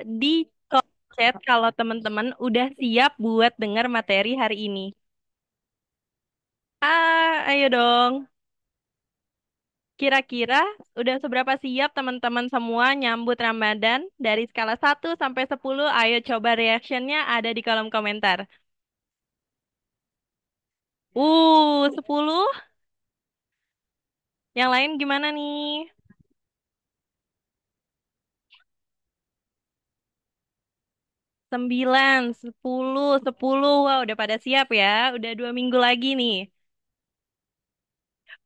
di kolom chat kalau teman-teman udah siap buat dengar materi hari ini. Ayo dong. Kira-kira udah seberapa siap teman-teman semua nyambut Ramadan? Dari skala 1 sampai 10, ayo coba reactionnya ada di kolom komentar. 10. Yang lain gimana nih? 9, 10. Wah, udah pada siap ya. Udah 2 minggu lagi nih.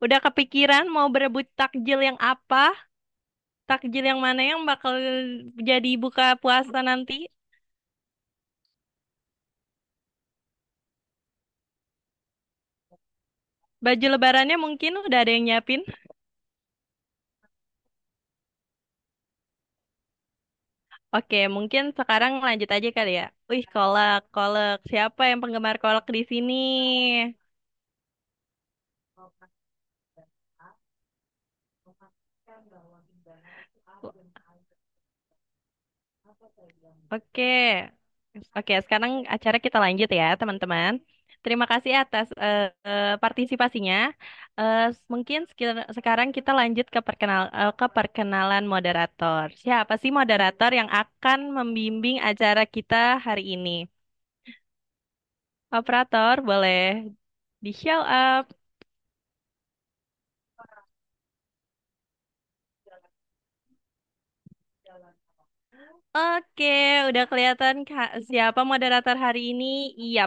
Udah kepikiran mau berebut takjil yang apa? Takjil yang mana yang bakal jadi buka puasa nanti? Baju lebarannya mungkin udah ada yang nyiapin. Oke, mungkin sekarang lanjut aja kali ya. Wih, kolak, kolak. Siapa yang penggemar kolak di sini? Oke, oke. Sekarang acara kita lanjut ya, teman-teman. Terima kasih atas partisipasinya. Mungkin sekarang kita lanjut ke perkenalan moderator. Siapa sih moderator yang akan membimbing acara kita hari ini? Operator, boleh di show up. Oke, udah kelihatan siapa moderator hari ini? Iya,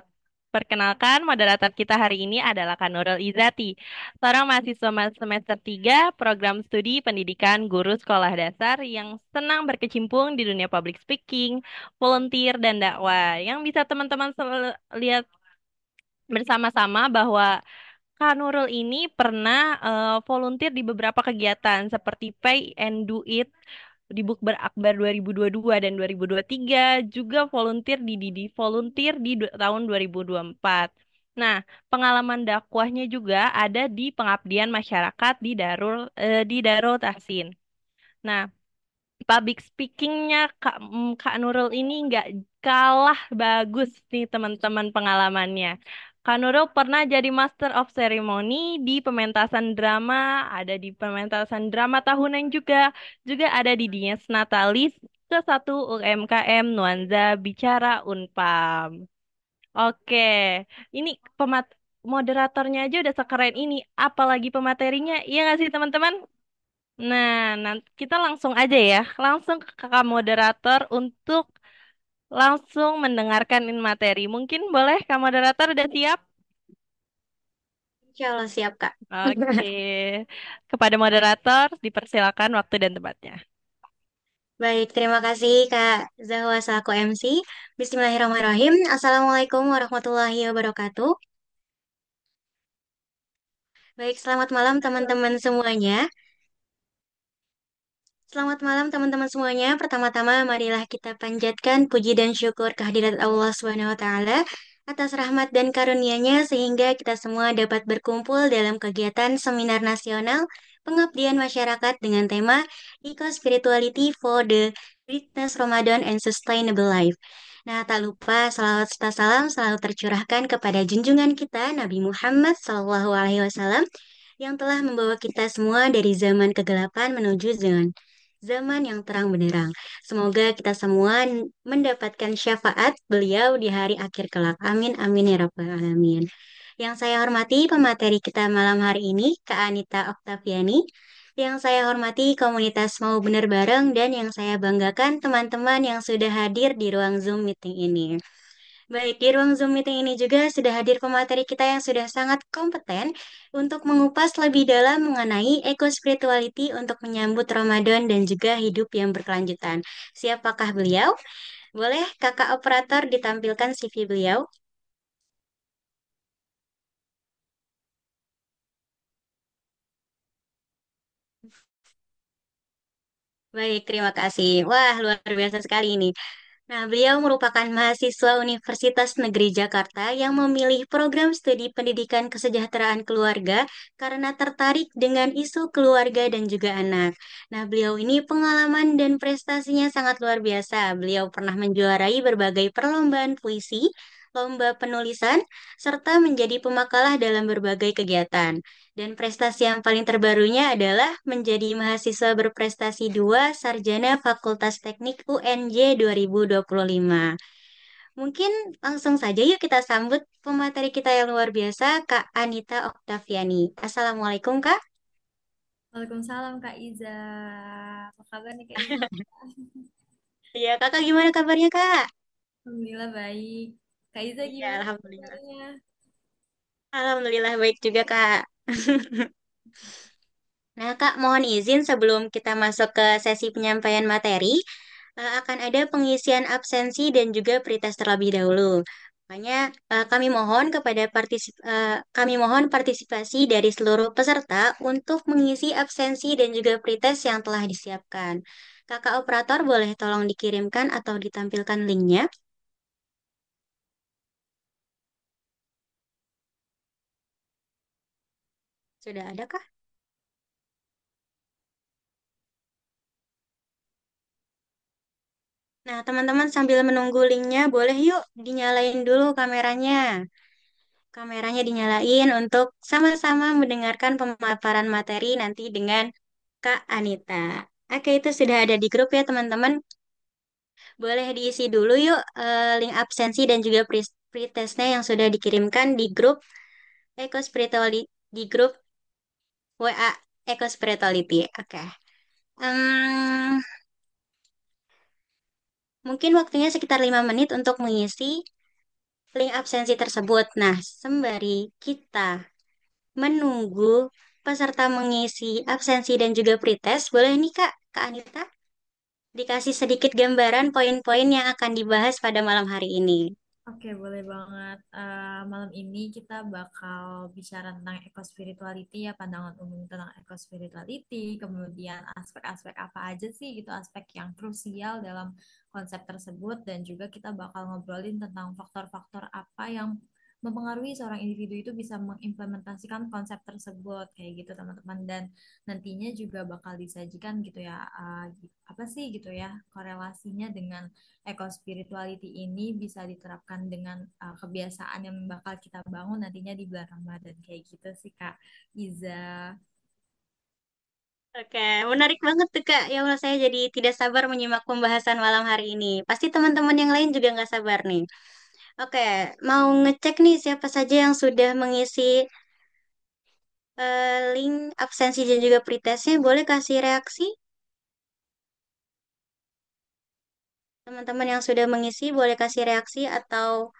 perkenalkan moderator kita hari ini adalah Kak Nurul Izati, seorang mahasiswa semester 3 program studi pendidikan guru sekolah dasar yang senang berkecimpung di dunia public speaking, volunteer, dan dakwah. Yang bisa teman-teman lihat bersama-sama bahwa Kak Nurul ini pernah volunteer di beberapa kegiatan seperti Pay and Do It di Bukber Akbar 2022 dan 2023, juga volunteer di tahun 2024. Nah, pengalaman dakwahnya juga ada di pengabdian masyarakat di Darul Tahsin. Nah, public speakingnya Kak Nurul ini nggak kalah bagus nih teman-teman pengalamannya. Kak Nurul pernah jadi Master of Ceremony di pementasan drama, ada di pementasan drama tahunan juga ada di Dinas Natalis ke 1 UMKM Nuanza Bicara Unpam. Oke, ini pemat moderatornya aja udah sekeren ini, apalagi pematerinya, iya nggak sih teman-teman? Nah, nanti kita langsung aja ya, langsung ke kakak moderator untuk langsung mendengarkan ini materi. Mungkin boleh kak moderator udah siap? Insya Allah siap, Kak. Oke, kepada moderator dipersilakan waktu dan tempatnya. Baik, terima kasih Kak Zahwa selaku MC. Bismillahirrahmanirrahim. Assalamualaikum warahmatullahi wabarakatuh. Baik, selamat malam teman-teman semuanya. Selamat malam teman-teman semuanya. Pertama-tama marilah kita panjatkan puji dan syukur kehadirat Allah Subhanahu wa taala atas rahmat dan karunia-Nya sehingga kita semua dapat berkumpul dalam kegiatan seminar nasional pengabdian masyarakat dengan tema Eco Spirituality for the Greatness Ramadan and Sustainable Life. Nah, tak lupa salawat serta salam selalu tercurahkan kepada junjungan kita Nabi Muhammad SAW yang telah membawa kita semua dari zaman kegelapan menuju zaman yang terang benderang. Semoga kita semua mendapatkan syafaat beliau di hari akhir kelak. Amin, amin ya rabbal alamin. Yang saya hormati pemateri kita malam hari ini, Kak Anita Oktaviani. Yang saya hormati komunitas Mau Bener Bareng dan yang saya banggakan teman-teman yang sudah hadir di ruang Zoom meeting ini. Baik, di ruang Zoom meeting ini juga sudah hadir pemateri kita yang sudah sangat kompeten untuk mengupas lebih dalam mengenai eco spirituality untuk menyambut Ramadan dan juga hidup yang berkelanjutan. Siapakah beliau? Boleh kakak operator ditampilkan CV beliau? Baik, terima kasih. Wah, luar biasa sekali ini. Nah, beliau merupakan mahasiswa Universitas Negeri Jakarta yang memilih program studi pendidikan kesejahteraan keluarga karena tertarik dengan isu keluarga dan juga anak. Nah, beliau ini pengalaman dan prestasinya sangat luar biasa. Beliau pernah menjuarai berbagai perlombaan puisi, lomba penulisan, serta menjadi pemakalah dalam berbagai kegiatan. Dan prestasi yang paling terbarunya adalah menjadi mahasiswa berprestasi 2 Sarjana Fakultas Teknik UNJ 2025. Mungkin langsung saja yuk kita sambut pemateri kita yang luar biasa, Kak Anita Oktaviani. Assalamualaikum, Kak. Waalaikumsalam Kak Iza. Apa kabar nih Kak Iza? Iya, Kakak gimana kabarnya, Kak? Alhamdulillah baik. Kak Iza Iya, gimana Alhamdulillah. kabarnya? Alhamdulillah baik juga, Kak. Nah, Kak, mohon izin sebelum kita masuk ke sesi penyampaian materi, akan ada pengisian absensi dan juga pretest terlebih dahulu. Makanya kami mohon partisipasi dari seluruh peserta untuk mengisi absensi dan juga pretest yang telah disiapkan. Kakak operator boleh tolong dikirimkan atau ditampilkan linknya. Sudah ada, Kak? Nah, teman-teman sambil menunggu linknya, boleh yuk dinyalain dulu kameranya. Kameranya dinyalain untuk sama-sama mendengarkan pemaparan materi nanti dengan Kak Anita. Oke, itu sudah ada di grup ya teman-teman. Boleh diisi dulu yuk link absensi dan juga pretestnya yang sudah dikirimkan di grup Eko Spirituality, di grup WA Eko Spirituality. Oke. Em, Mungkin waktunya sekitar 5 menit untuk mengisi link absensi tersebut. Nah, sembari kita menunggu peserta mengisi absensi dan juga pretest, boleh nih Kak Anita, dikasih sedikit gambaran poin-poin yang akan dibahas pada malam hari ini. Oke, boleh banget. Malam ini kita bakal bicara tentang eco-spirituality ya, pandangan umum tentang eco-spirituality, kemudian aspek-aspek apa aja sih gitu, aspek yang krusial dalam konsep tersebut, dan juga kita bakal ngobrolin tentang faktor-faktor apa yang mempengaruhi seorang individu itu bisa mengimplementasikan konsep tersebut, kayak gitu teman-teman. Dan nantinya juga bakal disajikan gitu ya, apa sih gitu ya korelasinya dengan eco-spirituality ini bisa diterapkan dengan kebiasaan yang bakal kita bangun nantinya di bulan Ramadan kayak gitu sih Kak Iza. Oke, menarik banget tuh Kak. Ya Allah, saya jadi tidak sabar menyimak pembahasan malam hari ini. Pasti teman-teman yang lain juga nggak sabar nih. Oke, mau ngecek nih siapa saja yang sudah mengisi link absensi dan juga pretestnya. Boleh kasih reaksi? Teman-teman yang sudah mengisi boleh kasih reaksi atau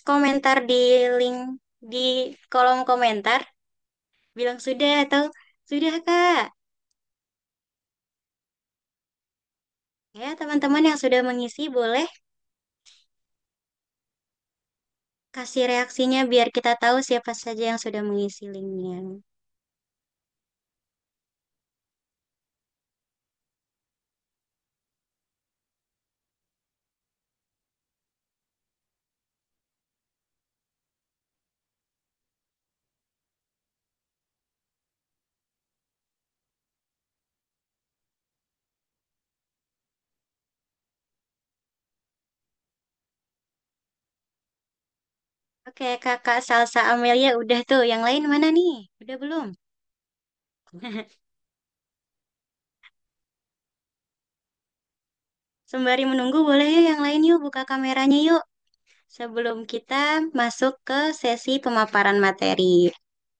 komentar di link di kolom komentar. Bilang sudah atau sudah Kak. Ya, teman-teman yang sudah mengisi boleh kasih reaksinya biar kita tahu siapa saja yang sudah mengisi linknya. Oke, Kakak Salsa Amelia udah tuh. Yang lain mana nih? Udah belum? Sembari menunggu boleh yuk yang lain yuk buka kameranya yuk. Sebelum kita masuk ke sesi pemaparan materi.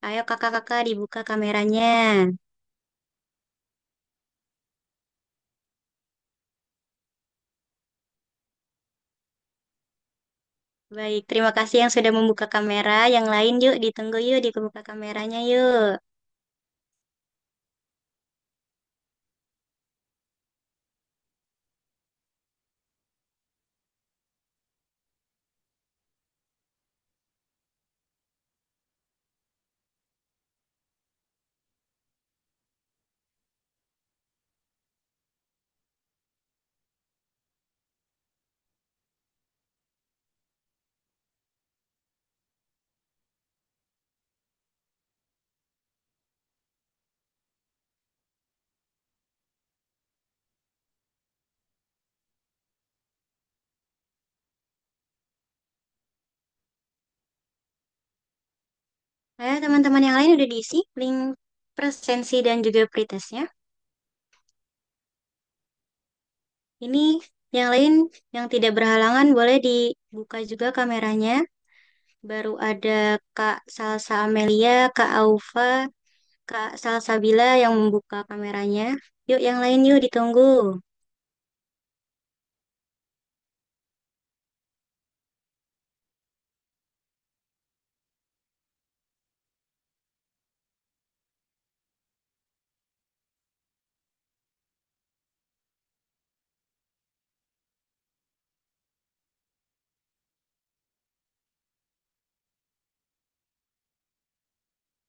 Ayo kakak-kakak dibuka kameranya. Baik, terima kasih yang sudah membuka kamera. Yang lain yuk ditunggu yuk dibuka kameranya yuk. Teman-teman yang lain udah diisi link presensi dan juga pretestnya. Ini yang lain yang tidak berhalangan boleh dibuka juga kameranya. Baru ada Kak Salsa Amelia, Kak Aufa, Kak Salsabila yang membuka kameranya. Yuk yang lain yuk ditunggu.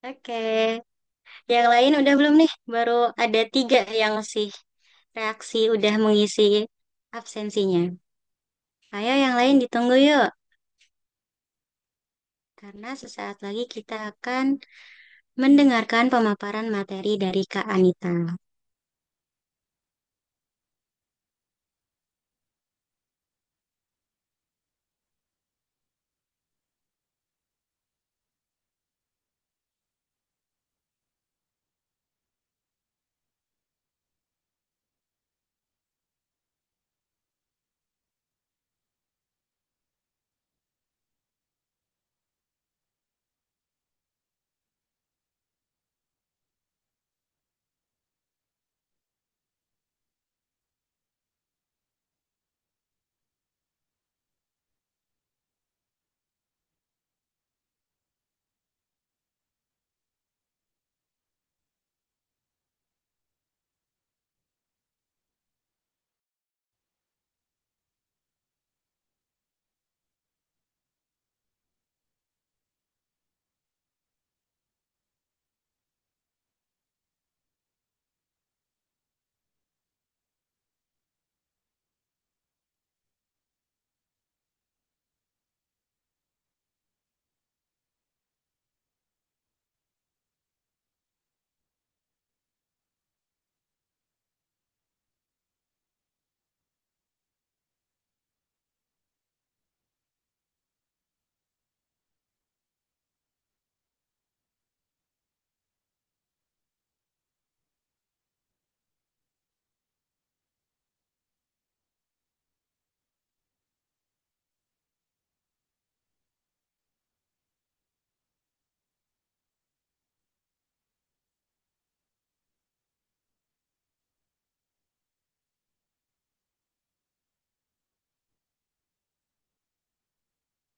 Oke, yang lain udah belum nih? Baru ada 3 yang sih reaksi udah mengisi absensinya. Ayo yang lain ditunggu yuk. Karena sesaat lagi kita akan mendengarkan pemaparan materi dari Kak Anita.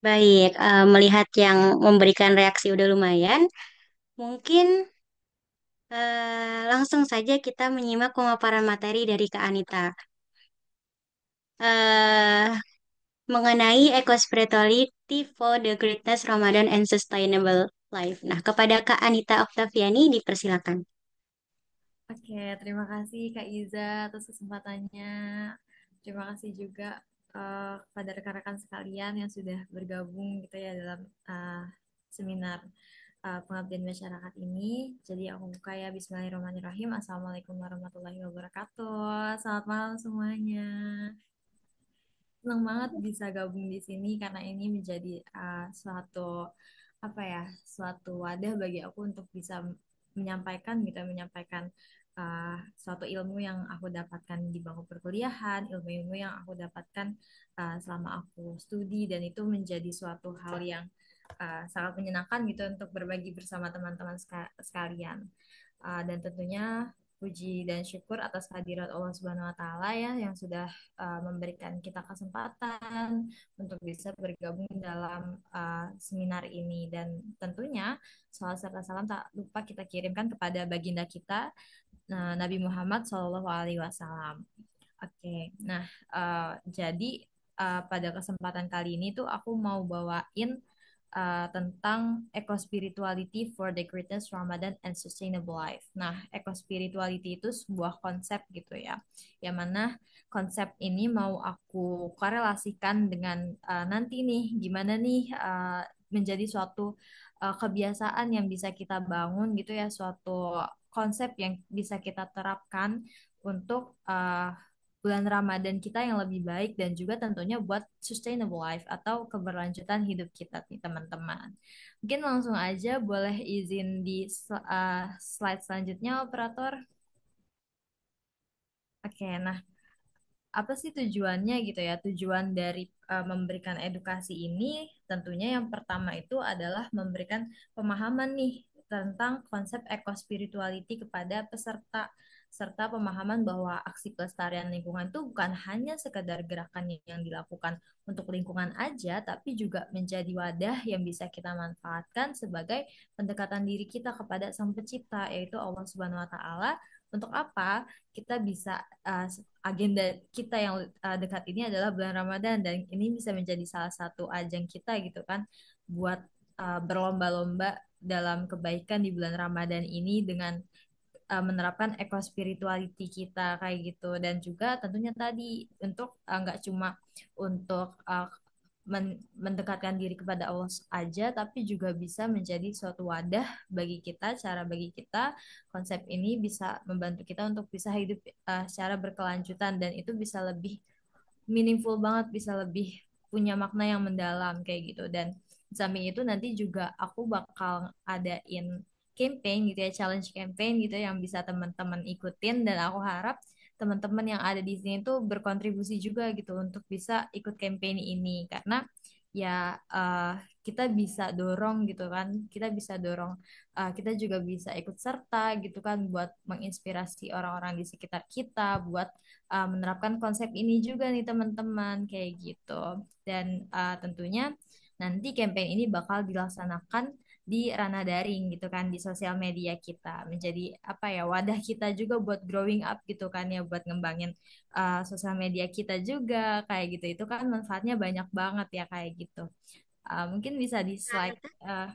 Baik, melihat yang memberikan reaksi udah lumayan, mungkin langsung saja kita menyimak pemaparan materi dari Kak Anita. eh Mengenai eco-spirituality for the greatness Ramadan and sustainable life. Nah, kepada Kak Anita Oktaviani dipersilakan. Oke, terima kasih Kak Iza atas kesempatannya. Terima kasih juga kepada rekan-rekan sekalian yang sudah bergabung gitu ya dalam seminar pengabdian masyarakat ini. Jadi aku buka ya Bismillahirrahmanirrahim. Assalamualaikum warahmatullahi wabarakatuh. Selamat malam semuanya. Senang banget bisa gabung di sini karena ini menjadi suatu apa ya, suatu wadah bagi aku untuk bisa menyampaikan gitu, menyampaikan suatu ilmu yang aku dapatkan di bangku perkuliahan, ilmu-ilmu yang aku dapatkan selama aku studi dan itu menjadi suatu hal yang sangat menyenangkan gitu untuk berbagi bersama teman-teman sekalian. Dan tentunya puji dan syukur atas kehadirat Allah Subhanahu wa taala ya yang sudah memberikan kita kesempatan untuk bisa bergabung dalam seminar ini dan tentunya salam serta salam tak lupa kita kirimkan kepada baginda kita Nabi Muhammad Shallallahu Alaihi Wasallam. Oke, nah jadi pada kesempatan kali ini tuh aku mau bawain tentang eco spirituality for the greatest Ramadan and sustainable life. Nah, eco spirituality itu sebuah konsep gitu ya, yang mana konsep ini mau aku korelasikan dengan nanti nih gimana nih menjadi suatu kebiasaan yang bisa kita bangun gitu ya, suatu konsep yang bisa kita terapkan untuk bulan Ramadan kita yang lebih baik dan juga tentunya buat sustainable life atau keberlanjutan hidup kita nih teman-teman. Mungkin langsung aja boleh izin di slide selanjutnya operator. Oke, nah apa sih tujuannya gitu ya? Tujuan dari memberikan edukasi ini tentunya yang pertama itu adalah memberikan pemahaman nih tentang konsep eco-spirituality kepada peserta serta pemahaman bahwa aksi pelestarian lingkungan itu bukan hanya sekedar gerakan yang dilakukan untuk lingkungan aja, tapi juga menjadi wadah yang bisa kita manfaatkan sebagai pendekatan diri kita kepada Sang Pencipta, yaitu Allah Subhanahu wa Ta'ala. Untuk apa? Kita bisa agenda kita yang dekat ini adalah bulan Ramadan dan ini bisa menjadi salah satu ajang kita gitu kan buat berlomba-lomba dalam kebaikan di bulan Ramadan ini dengan menerapkan eco spirituality kita kayak gitu dan juga tentunya tadi untuk nggak cuma untuk mendekatkan diri kepada Allah aja tapi juga bisa menjadi suatu wadah bagi kita cara bagi kita konsep ini bisa membantu kita untuk bisa hidup secara berkelanjutan dan itu bisa lebih meaningful banget, bisa lebih punya makna yang mendalam kayak gitu. Dan di samping itu nanti juga aku bakal adain campaign gitu ya, challenge campaign gitu yang bisa teman-teman ikutin dan aku harap teman-teman yang ada di sini tuh berkontribusi juga gitu untuk bisa ikut campaign ini karena ya kita bisa dorong gitu kan, kita bisa dorong, kita juga bisa ikut serta gitu kan buat menginspirasi orang-orang di sekitar kita buat menerapkan konsep ini juga nih teman-teman kayak gitu. Dan tentunya nanti campaign ini bakal dilaksanakan di ranah daring gitu kan di sosial media kita menjadi apa ya wadah kita juga buat growing up gitu kan ya buat ngembangin sosial media kita juga kayak gitu itu kan manfaatnya banyak banget ya kayak gitu. Mungkin bisa di slide Anita, uh,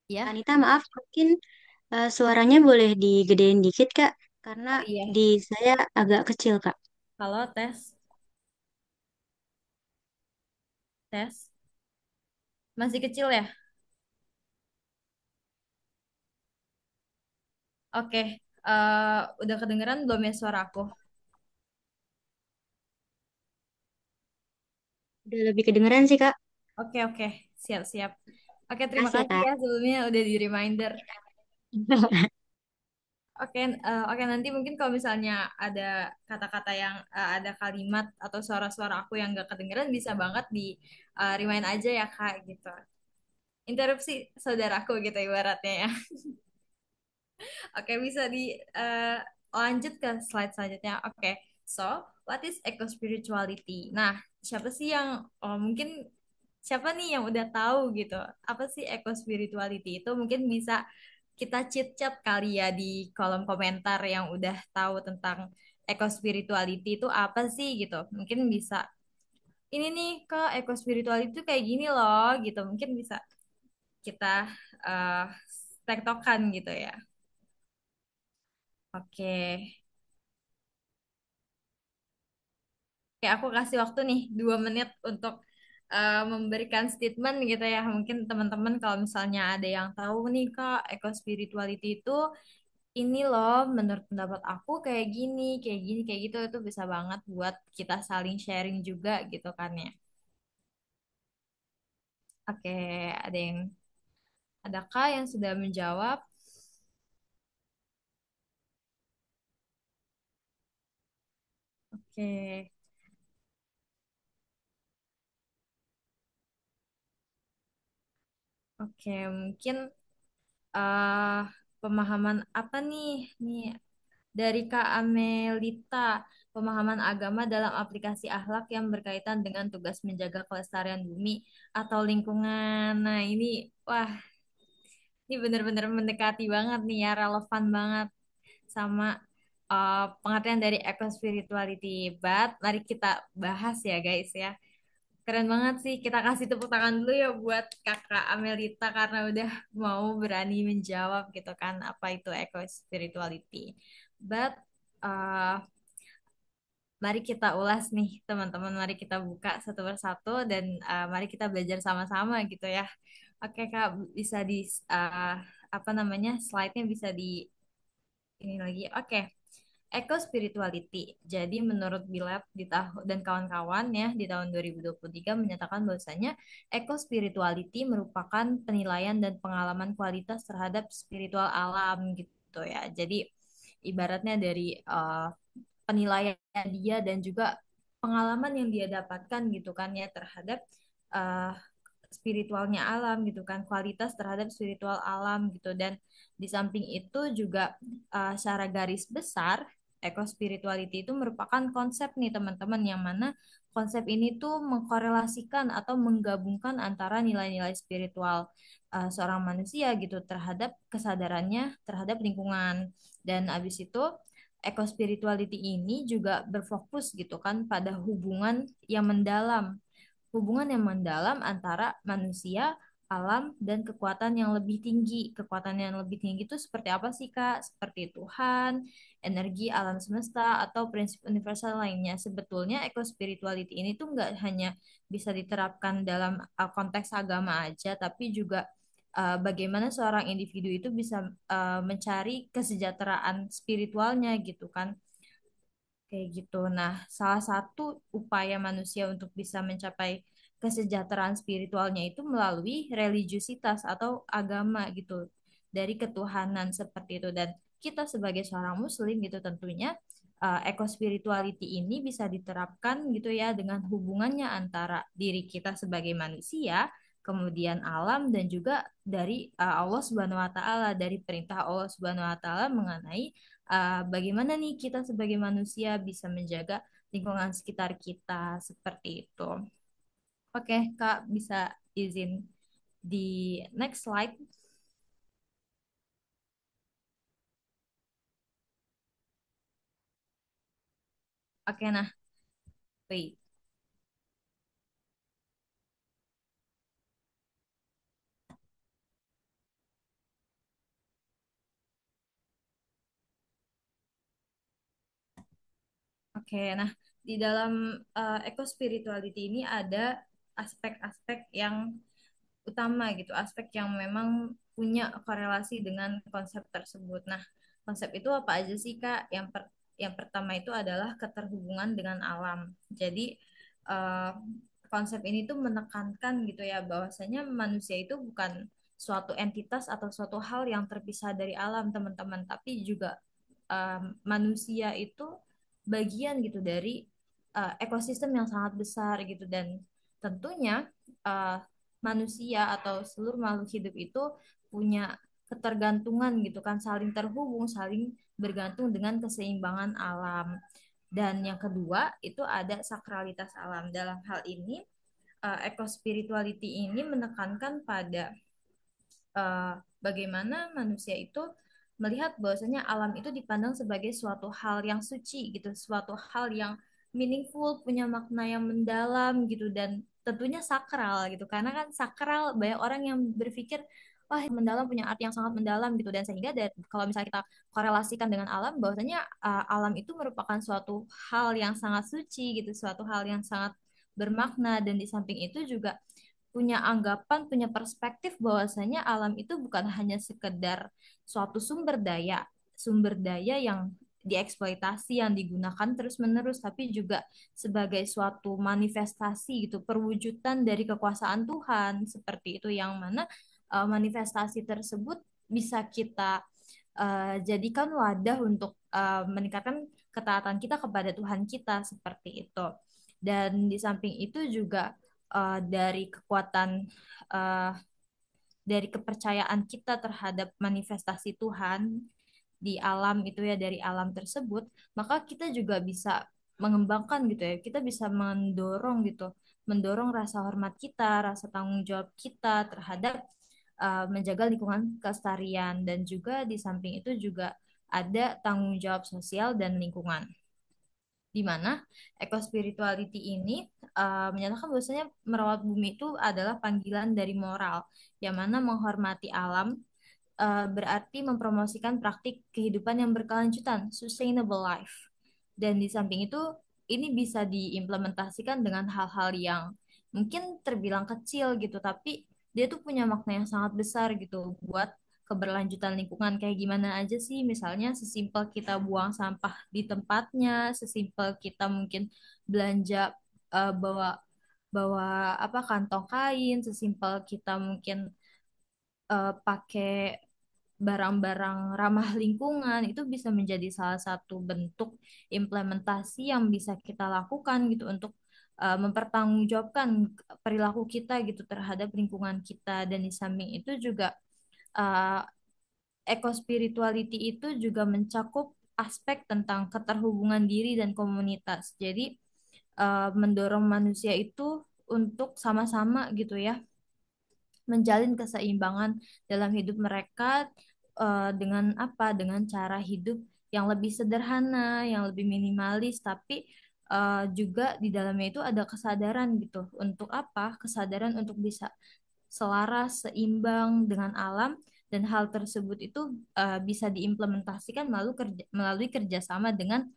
ya. Anita, maaf, mungkin suaranya boleh digedein dikit, Kak, karena Oh iya, di saya agak kecil, Kak. halo tes tes masih kecil ya. Oke, udah kedengeran belum ya suara aku? Udah lebih kedengeran sih, Kak. Oke, oke, siap-siap. Oke, terima Makasih ya, kasih Kak. ya sebelumnya udah di reminder. Oke, oke nanti mungkin kalau misalnya ada kata-kata yang ada kalimat atau suara-suara aku yang gak kedengeran bisa banget di remind aja ya Kak gitu. Interupsi saudaraku gitu ibaratnya ya. Oke, bisa di lanjut ke slide selanjutnya. Oke, so what is eco spirituality? Nah, siapa sih yang mungkin siapa nih yang udah tahu gitu? Apa sih eco spirituality itu? Mungkin bisa kita chit-chat kali ya di kolom komentar yang udah tahu tentang eco spirituality itu apa sih gitu. Mungkin bisa ini nih Kak, eco spirituality itu kayak gini loh gitu. Mungkin bisa kita uh, tektokan gitu ya. Oke. Oke, aku kasih waktu nih 2 menit untuk memberikan statement gitu ya. Mungkin teman-teman kalau misalnya ada yang tahu nih Kak, eco spirituality itu ini loh menurut pendapat aku kayak gini, kayak gitu itu bisa banget buat kita saling sharing juga gitu kan ya. Oke, ada yang adakah yang sudah menjawab? Oke, oke, mungkin eh pemahaman apa nih? Nih dari Kak Amelita, pemahaman agama dalam aplikasi akhlak yang berkaitan dengan tugas menjaga kelestarian bumi atau lingkungan. Nah, wah, ini benar-benar mendekati banget nih ya, relevan banget sama pengertian dari eco spirituality. But, mari kita bahas ya guys ya. Keren banget sih. Kita kasih tepuk tangan dulu ya buat Kakak Amelita karena udah mau berani menjawab gitu kan apa itu eco spirituality. But uh, mari kita ulas nih teman-teman. Mari kita buka satu persatu dan mari kita belajar sama-sama gitu ya. Oke Kak, bisa di uh, apa namanya slide-nya bisa di ini lagi. Oke. eco spirituality. Jadi menurut Bilab di tahun dan kawan-kawan ya di tahun 2023 menyatakan bahwasanya eco spirituality merupakan penilaian dan pengalaman kualitas terhadap spiritual alam gitu ya. Jadi ibaratnya dari penilaian dia dan juga pengalaman yang dia dapatkan gitu kan ya terhadap uh, spiritualnya alam gitu kan, kualitas terhadap spiritual alam gitu. Dan di samping itu juga secara garis besar eco spirituality itu merupakan konsep nih teman-teman yang mana konsep ini tuh mengkorelasikan atau menggabungkan antara nilai-nilai spiritual seorang manusia gitu terhadap kesadarannya terhadap lingkungan. Dan abis itu eco spirituality ini juga berfokus gitu kan pada hubungan yang mendalam antara manusia, alam, dan kekuatan yang lebih tinggi. Kekuatan yang lebih tinggi itu seperti apa sih, Kak? Seperti Tuhan, energi alam semesta, atau prinsip universal lainnya. Sebetulnya eco-spirituality ini tuh nggak hanya bisa diterapkan dalam konteks agama aja, tapi juga bagaimana seorang individu itu bisa mencari kesejahteraan spiritualnya gitu kan. Kayak gitu. Nah, salah satu upaya manusia untuk bisa mencapai kesejahteraan spiritualnya itu melalui religiusitas atau agama gitu dari ketuhanan seperti itu. Dan kita sebagai seorang muslim gitu tentunya eco spirituality ini bisa diterapkan gitu ya dengan hubungannya antara diri kita sebagai manusia, kemudian alam dan juga dari Allah Subhanahu wa taala dari perintah Allah Subhanahu wa taala mengenai bagaimana nih kita sebagai manusia bisa menjaga lingkungan sekitar kita seperti itu. Oke, Kak, bisa izin di next slide. Oke, nah, wait. Oke, nah, di dalam eco spirituality ini ada aspek-aspek yang utama gitu, aspek yang memang punya korelasi dengan konsep tersebut. Nah, konsep itu apa aja sih, Kak? Yang pertama itu adalah keterhubungan dengan alam. Jadi, eh, konsep ini tuh menekankan gitu ya, bahwasanya manusia itu bukan suatu entitas atau suatu hal yang terpisah dari alam, teman-teman, tapi juga manusia itu bagian gitu dari ekosistem yang sangat besar gitu dan tentunya uh, manusia atau seluruh makhluk hidup itu punya ketergantungan gitu kan, saling terhubung, saling bergantung dengan keseimbangan alam. Dan yang kedua itu ada sakralitas alam. Dalam hal ini eco spirituality ini menekankan pada uh, bagaimana manusia itu melihat bahwasanya alam itu dipandang sebagai suatu hal yang suci gitu, suatu hal yang meaningful, punya makna yang mendalam gitu dan tentunya sakral gitu. Karena kan sakral banyak orang yang berpikir wah mendalam punya arti yang sangat mendalam gitu dan sehingga kalau misalnya kita korelasikan dengan alam bahwasanya alam itu merupakan suatu hal yang sangat suci gitu, suatu hal yang sangat bermakna dan di samping itu juga punya anggapan, punya perspektif bahwasanya alam itu bukan hanya sekedar suatu sumber daya yang dieksploitasi, yang digunakan terus-menerus, tapi juga sebagai suatu manifestasi gitu, perwujudan dari kekuasaan Tuhan, seperti itu yang mana manifestasi tersebut bisa kita jadikan wadah untuk meningkatkan ketaatan kita kepada Tuhan kita, seperti itu. Dan di samping itu juga dari kekuatan uh, dari kepercayaan kita terhadap manifestasi Tuhan di alam itu ya dari alam tersebut, maka kita juga bisa mengembangkan gitu ya. Kita bisa mendorong rasa hormat kita, rasa tanggung jawab kita terhadap menjaga lingkungan kelestarian dan juga di samping itu juga ada tanggung jawab sosial dan lingkungan di mana eco spirituality ini menyatakan bahwasanya merawat bumi itu adalah panggilan dari moral yang mana menghormati alam berarti mempromosikan praktik kehidupan yang berkelanjutan, sustainable life. Dan di samping itu ini bisa diimplementasikan dengan hal-hal yang mungkin terbilang kecil gitu, tapi dia tuh punya makna yang sangat besar gitu buat keberlanjutan lingkungan kayak gimana aja sih? Misalnya sesimpel kita buang sampah di tempatnya, sesimpel kita mungkin belanja bawa bawa apa kantong kain, sesimpel kita mungkin pakai barang-barang ramah lingkungan itu bisa menjadi salah satu bentuk implementasi yang bisa kita lakukan gitu untuk mempertanggungjawabkan perilaku kita gitu terhadap lingkungan kita dan di samping itu juga uh, eco-spirituality itu juga mencakup aspek tentang keterhubungan diri dan komunitas. Jadi mendorong manusia itu untuk sama-sama gitu ya menjalin keseimbangan dalam hidup mereka dengan apa? Dengan cara hidup yang lebih sederhana, yang lebih minimalis, tapi juga di dalamnya itu ada kesadaran gitu. Untuk apa? Kesadaran untuk bisa selaras, seimbang dengan alam dan hal tersebut itu bisa diimplementasikan melalui kerjasama dengan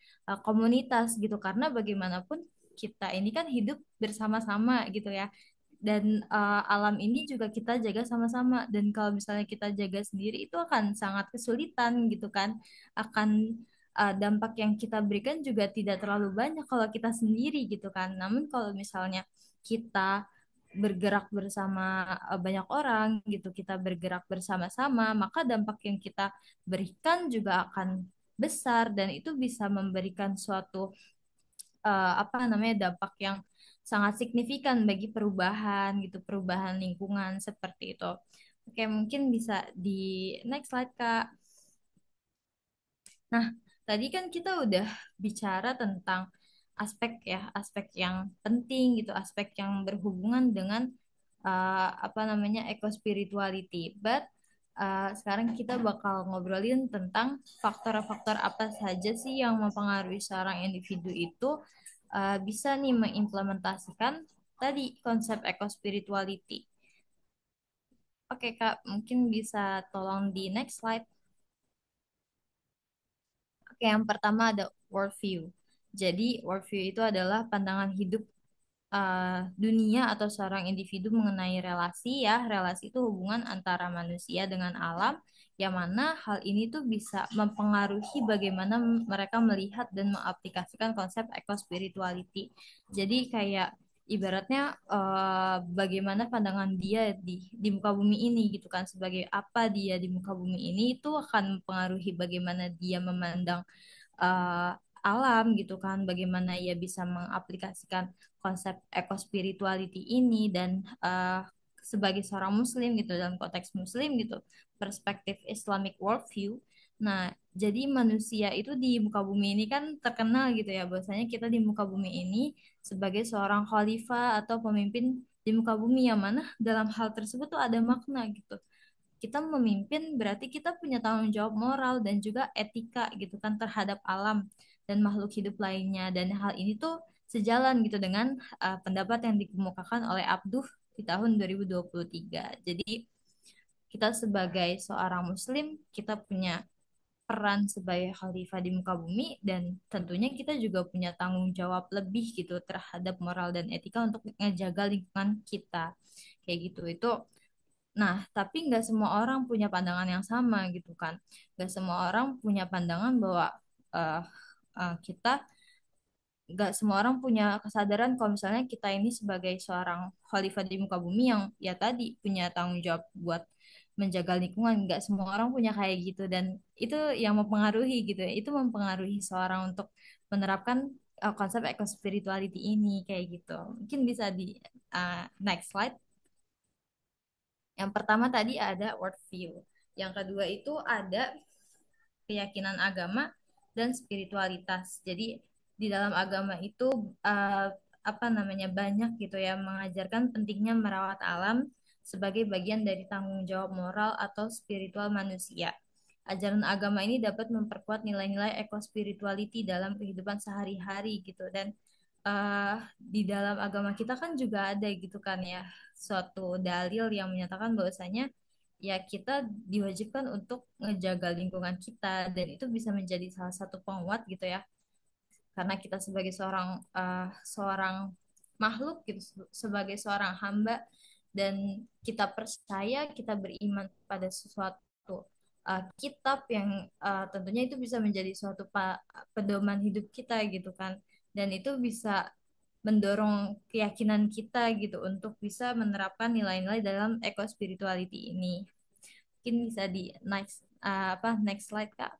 komunitas gitu. Karena bagaimanapun kita ini kan hidup bersama-sama gitu ya dan alam ini juga kita jaga sama-sama dan kalau misalnya kita jaga sendiri itu akan sangat kesulitan gitu kan akan dampak yang kita berikan juga tidak terlalu banyak kalau kita sendiri gitu kan namun kalau misalnya kita bergerak bersama banyak orang gitu kita bergerak bersama-sama maka dampak yang kita berikan juga akan besar dan itu bisa memberikan suatu apa namanya dampak yang sangat signifikan bagi perubahan gitu, perubahan lingkungan seperti itu. Oke, mungkin bisa di next slide, Kak. Nah, tadi kan kita udah bicara tentang aspek ya, aspek yang penting gitu, aspek yang berhubungan dengan apa namanya eco-spirituality. But sekarang kita bakal ngobrolin tentang faktor-faktor apa saja sih yang mempengaruhi seorang individu itu bisa nih mengimplementasikan tadi konsep eco-spirituality. Oke, Kak, mungkin bisa tolong di next slide. Oke, yang pertama ada worldview. Jadi, worldview itu adalah pandangan hidup dunia atau seorang individu mengenai relasi ya. Relasi itu hubungan antara manusia dengan alam, yang mana hal ini tuh bisa mempengaruhi bagaimana mereka melihat dan mengaplikasikan konsep eco-spirituality. Jadi kayak ibaratnya bagaimana pandangan dia di muka bumi ini gitu kan sebagai apa dia di muka bumi ini itu akan mempengaruhi bagaimana dia memandang eh, alam gitu kan, bagaimana ia bisa mengaplikasikan konsep eco-spirituality ini dan sebagai seorang muslim gitu dalam konteks muslim gitu, perspektif Islamic worldview. Nah, jadi manusia itu di muka bumi ini kan terkenal gitu ya, bahwasanya kita di muka bumi ini sebagai seorang khalifah atau pemimpin di muka bumi yang mana dalam hal tersebut tuh ada makna gitu kita memimpin berarti kita punya tanggung jawab moral dan juga etika gitu kan terhadap alam dan makhluk hidup lainnya dan hal ini tuh sejalan gitu dengan pendapat yang dikemukakan oleh Abduh di tahun 2023. Jadi kita sebagai seorang muslim kita punya peran sebagai khalifah di muka bumi dan tentunya kita juga punya tanggung jawab lebih gitu terhadap moral dan etika untuk menjaga lingkungan kita kayak gitu itu. Nah, tapi nggak semua orang punya pandangan yang sama gitu kan. Nggak semua orang punya pandangan bahwa eh, kita nggak semua orang punya kesadaran kalau misalnya kita ini sebagai seorang khalifah di muka bumi yang ya tadi punya tanggung jawab buat menjaga lingkungan. Nggak semua orang punya kayak gitu dan itu yang mempengaruhi gitu ya. Itu mempengaruhi seorang untuk menerapkan konsep eco-spirituality ini kayak gitu. Mungkin bisa di next slide. Yang pertama tadi ada worldview. Yang kedua itu ada keyakinan agama dan spiritualitas. Jadi di dalam agama itu uh, apa namanya banyak gitu ya mengajarkan pentingnya merawat alam sebagai bagian dari tanggung jawab moral atau spiritual manusia. Ajaran agama ini dapat memperkuat nilai-nilai eco-spirituality dalam kehidupan sehari-hari gitu dan di dalam agama kita kan juga ada gitu kan ya suatu dalil yang menyatakan bahwasanya ya kita diwajibkan untuk ngejaga lingkungan kita dan itu bisa menjadi salah satu penguat gitu ya karena kita sebagai seorang makhluk gitu sebagai seorang hamba dan kita percaya kita beriman pada sesuatu suatu kitab yang tentunya itu bisa menjadi suatu pedoman hidup kita gitu kan. Dan itu bisa mendorong keyakinan kita gitu untuk bisa menerapkan nilai-nilai dalam eco spirituality ini. Mungkin bisa di next slide Kak.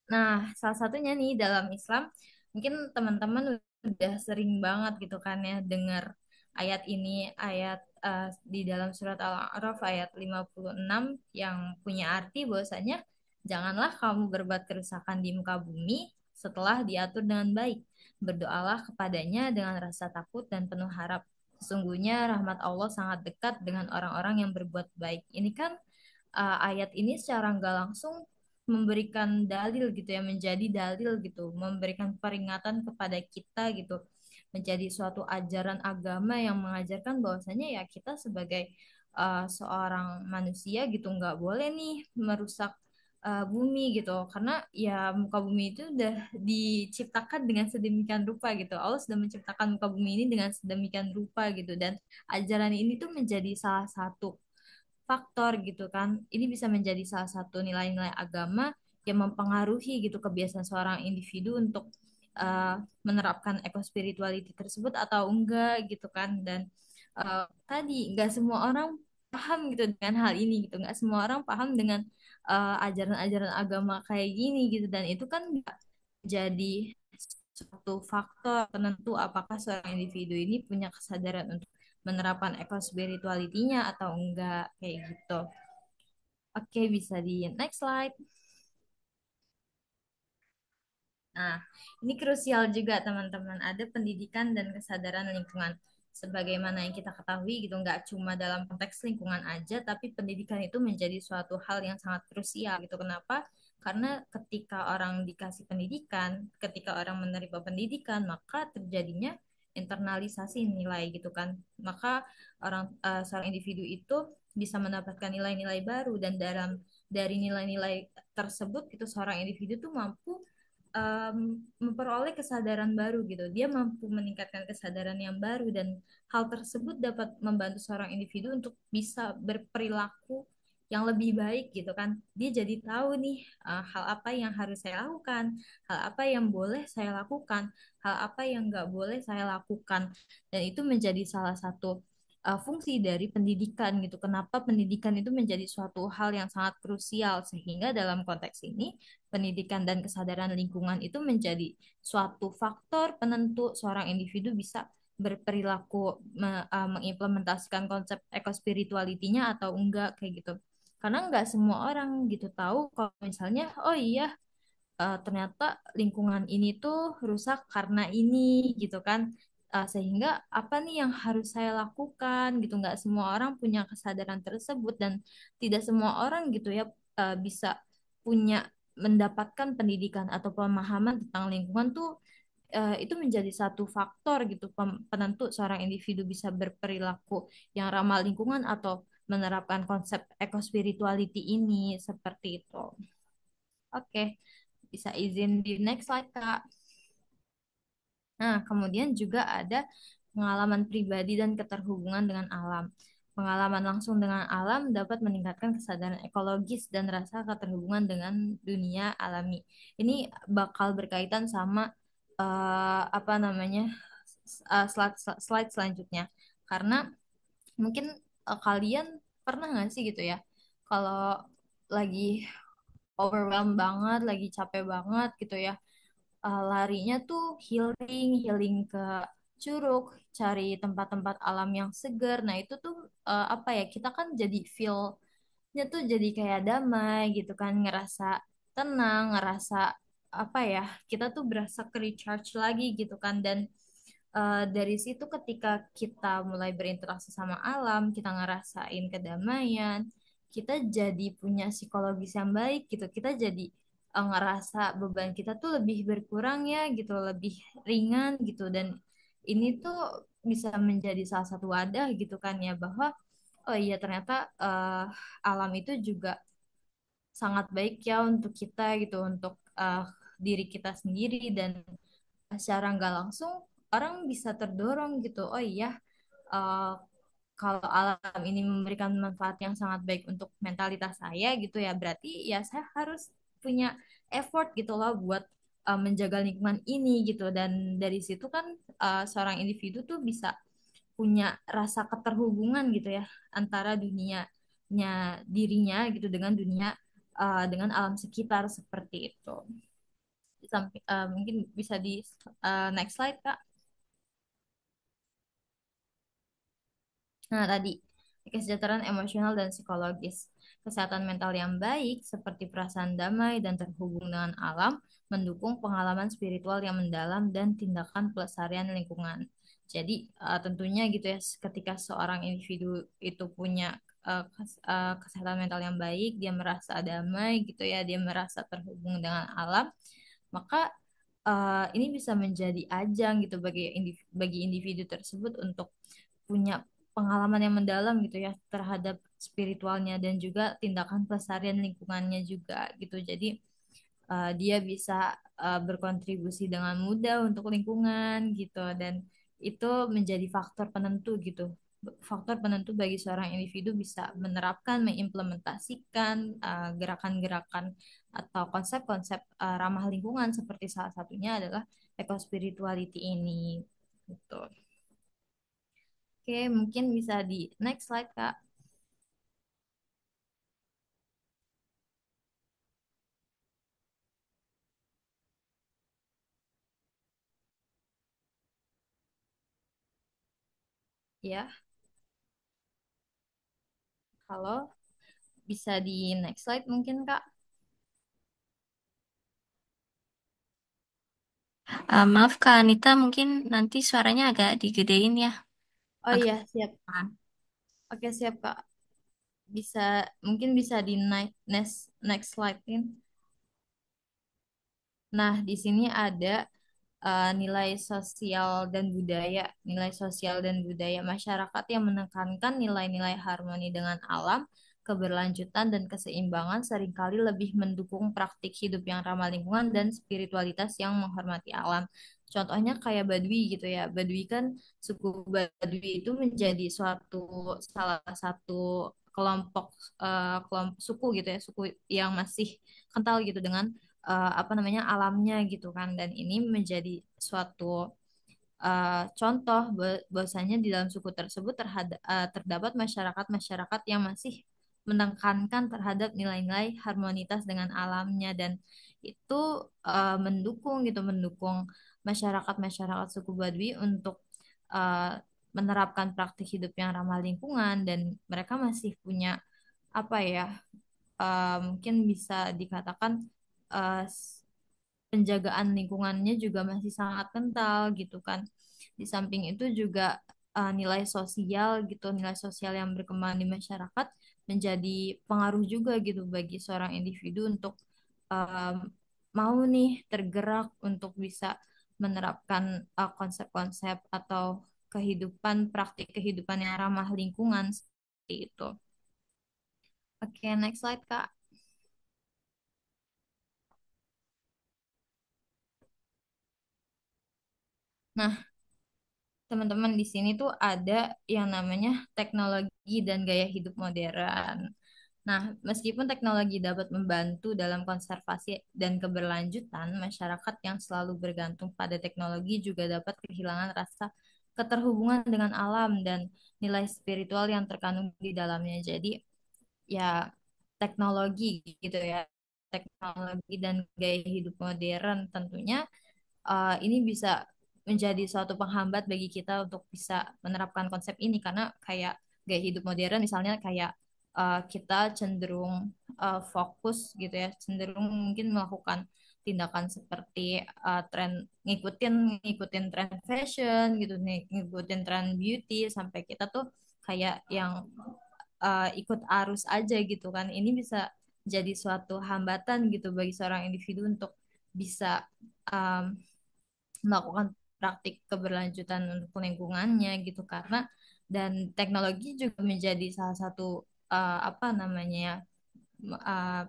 Nah, salah satunya nih dalam Islam, mungkin teman-teman udah sering banget gitu kan ya dengar ayat ini, ayat di dalam surat Al-A'raf ayat 56 yang punya arti bahwasanya janganlah kamu berbuat kerusakan di muka bumi setelah diatur dengan baik. Berdoalah kepadanya dengan rasa takut dan penuh harap. Sesungguhnya rahmat Allah sangat dekat dengan orang-orang yang berbuat baik. Ini kan ayat ini secara nggak langsung memberikan dalil gitu ya, menjadi dalil gitu, memberikan peringatan kepada kita gitu, menjadi suatu ajaran agama yang mengajarkan bahwasanya ya kita sebagai seorang manusia gitu nggak boleh nih merusak bumi gitu, karena ya muka bumi itu udah diciptakan dengan sedemikian rupa gitu. Allah sudah menciptakan muka bumi ini dengan sedemikian rupa gitu, dan ajaran ini tuh menjadi salah satu faktor gitu kan. Ini bisa menjadi salah satu nilai-nilai agama yang mempengaruhi gitu kebiasaan seorang individu untuk uh, menerapkan eco spirituality tersebut atau enggak gitu kan. Dan tadi nggak semua orang paham gitu dengan hal ini gitu. Nggak semua orang paham dengan ajaran-ajaran agama kayak gini gitu. Dan itu kan nggak jadi suatu faktor penentu apakah seorang individu ini punya kesadaran untuk menerapkan eco spirituality-nya atau enggak kayak gitu. Oke, bisa di next slide. Nah, ini krusial juga teman-teman. Ada pendidikan dan kesadaran lingkungan. Sebagaimana yang kita ketahui gitu, nggak cuma dalam konteks lingkungan aja, tapi pendidikan itu menjadi suatu hal yang sangat krusial gitu. Kenapa? Karena ketika orang dikasih pendidikan, ketika orang menerima pendidikan, maka terjadinya internalisasi nilai gitu kan. Maka seorang individu itu bisa mendapatkan nilai-nilai baru, dan dari nilai-nilai tersebut itu seorang individu tuh mampu memperoleh kesadaran baru gitu. Dia mampu meningkatkan kesadaran yang baru, dan hal tersebut dapat membantu seorang individu untuk bisa berperilaku yang lebih baik gitu kan. Dia jadi tahu nih hal apa yang harus saya lakukan, hal apa yang boleh saya lakukan, hal apa yang nggak boleh saya lakukan. Dan itu menjadi salah satu fungsi dari pendidikan gitu. Kenapa pendidikan itu menjadi suatu hal yang sangat krusial, sehingga dalam konteks ini pendidikan dan kesadaran lingkungan itu menjadi suatu faktor penentu seorang individu bisa berperilaku mengimplementasikan konsep ekospiritualitinya atau enggak kayak gitu. Karena enggak semua orang gitu tahu kalau misalnya oh iya ternyata lingkungan ini tuh rusak karena ini gitu kan. Sehingga apa nih yang harus saya lakukan gitu, nggak semua orang punya kesadaran tersebut, dan tidak semua orang gitu ya bisa punya mendapatkan pendidikan atau pemahaman tentang lingkungan tuh itu menjadi satu faktor gitu penentu seorang individu bisa berperilaku yang ramah lingkungan atau menerapkan konsep eco-spirituality ini seperti itu. Oke, bisa izin di next slide, Kak. Nah, kemudian juga ada pengalaman pribadi dan keterhubungan dengan alam. Pengalaman langsung dengan alam dapat meningkatkan kesadaran ekologis dan rasa keterhubungan dengan dunia alami. Ini bakal berkaitan sama apa namanya slide selanjutnya. Karena mungkin kalian pernah nggak sih gitu ya, kalau lagi overwhelmed banget, lagi capek banget gitu ya, larinya tuh healing, healing ke Curug, cari tempat-tempat alam yang segar. Nah, itu tuh apa ya? Kita kan jadi feel-nya tuh jadi kayak damai gitu kan, ngerasa tenang, ngerasa apa ya? Kita tuh berasa ke recharge lagi gitu kan. Dan dari situ ketika kita mulai berinteraksi sama alam, kita ngerasain kedamaian, kita jadi punya psikologis yang baik gitu. Kita jadi ngerasa beban kita tuh lebih berkurang ya gitu, lebih ringan gitu. Dan ini tuh bisa menjadi salah satu wadah gitu kan ya, bahwa oh iya ternyata alam itu juga sangat baik ya untuk kita gitu, untuk diri kita sendiri. Dan secara nggak langsung orang bisa terdorong gitu, oh iya kalau alam ini memberikan manfaat yang sangat baik untuk mentalitas saya gitu ya, berarti ya saya harus punya effort gitu loh buat menjaga lingkungan ini gitu. Dan dari situ kan seorang individu tuh bisa punya rasa keterhubungan gitu ya antara dunianya dirinya gitu dengan dunia dengan alam sekitar seperti itu. Mungkin bisa di next slide Kak. Nah, tadi kesejahteraan emosional dan psikologis. Kesehatan mental yang baik seperti perasaan damai dan terhubung dengan alam mendukung pengalaman spiritual yang mendalam dan tindakan pelestarian lingkungan. Jadi, tentunya gitu ya, ketika seorang individu itu punya kesehatan mental yang baik, dia merasa damai gitu ya, dia merasa terhubung dengan alam, maka ini bisa menjadi ajang gitu bagi individu tersebut untuk punya pengalaman yang mendalam gitu ya terhadap spiritualnya dan juga tindakan pelestarian lingkungannya juga gitu. Jadi dia bisa berkontribusi dengan mudah untuk lingkungan gitu dan itu menjadi faktor penentu gitu. Faktor penentu bagi seorang individu bisa menerapkan, mengimplementasikan gerakan-gerakan atau konsep-konsep ramah lingkungan seperti salah satunya adalah eco-spirituality ini gitu. Oke, mungkin bisa di next slide, Kak. Ya, halo. Bisa di next slide mungkin, Kak. Maaf Kak Anita, mungkin nanti suaranya agak digedein ya. Oh Agak iya, siap. pelan. Oke, siap, Kak. Bisa, mungkin bisa di next slide-in. Nah, di sini ada nilai sosial dan budaya. Nilai sosial dan budaya masyarakat yang menekankan nilai-nilai harmoni dengan alam, keberlanjutan dan keseimbangan seringkali lebih mendukung praktik hidup yang ramah lingkungan dan spiritualitas yang menghormati alam. Contohnya kayak Badui gitu ya. Badui kan suku Badui itu menjadi salah satu kelompok kelompok suku gitu ya, suku yang masih kental gitu dengan apa namanya alamnya gitu kan dan ini menjadi suatu contoh bahwasanya di dalam suku tersebut terdapat masyarakat-masyarakat yang masih menekankan terhadap nilai-nilai harmonitas dengan alamnya dan itu mendukung masyarakat-masyarakat suku Baduy untuk uh, menerapkan praktik hidup yang ramah lingkungan dan mereka masih punya apa ya mungkin bisa dikatakan uh, penjagaan lingkungannya juga masih sangat kental gitu kan. Di samping itu juga nilai sosial gitu, nilai sosial yang berkembang di masyarakat menjadi pengaruh juga gitu bagi seorang individu untuk um, mau nih tergerak untuk bisa menerapkan konsep-konsep atau praktik kehidupan yang ramah lingkungan seperti itu. Oke, next slide, Kak. Nah, teman-teman di sini tuh ada yang namanya teknologi dan gaya hidup modern. Nah, meskipun teknologi dapat membantu dalam konservasi dan keberlanjutan, masyarakat yang selalu bergantung pada teknologi juga dapat kehilangan rasa keterhubungan dengan alam dan nilai spiritual yang terkandung di dalamnya. Jadi, ya teknologi gitu ya, teknologi dan gaya hidup modern tentunya ini bisa menjadi suatu penghambat bagi kita untuk bisa menerapkan konsep ini karena kayak gaya hidup modern misalnya kayak kita cenderung fokus gitu ya, cenderung mungkin melakukan tindakan seperti tren ngikutin ngikutin tren fashion gitu nih, ngikutin tren beauty sampai kita tuh kayak yang ikut arus aja gitu kan. Ini bisa jadi suatu hambatan gitu bagi seorang individu untuk bisa um, melakukan praktik keberlanjutan untuk lingkungannya gitu karena dan teknologi juga menjadi salah satu apa namanya ya, uh,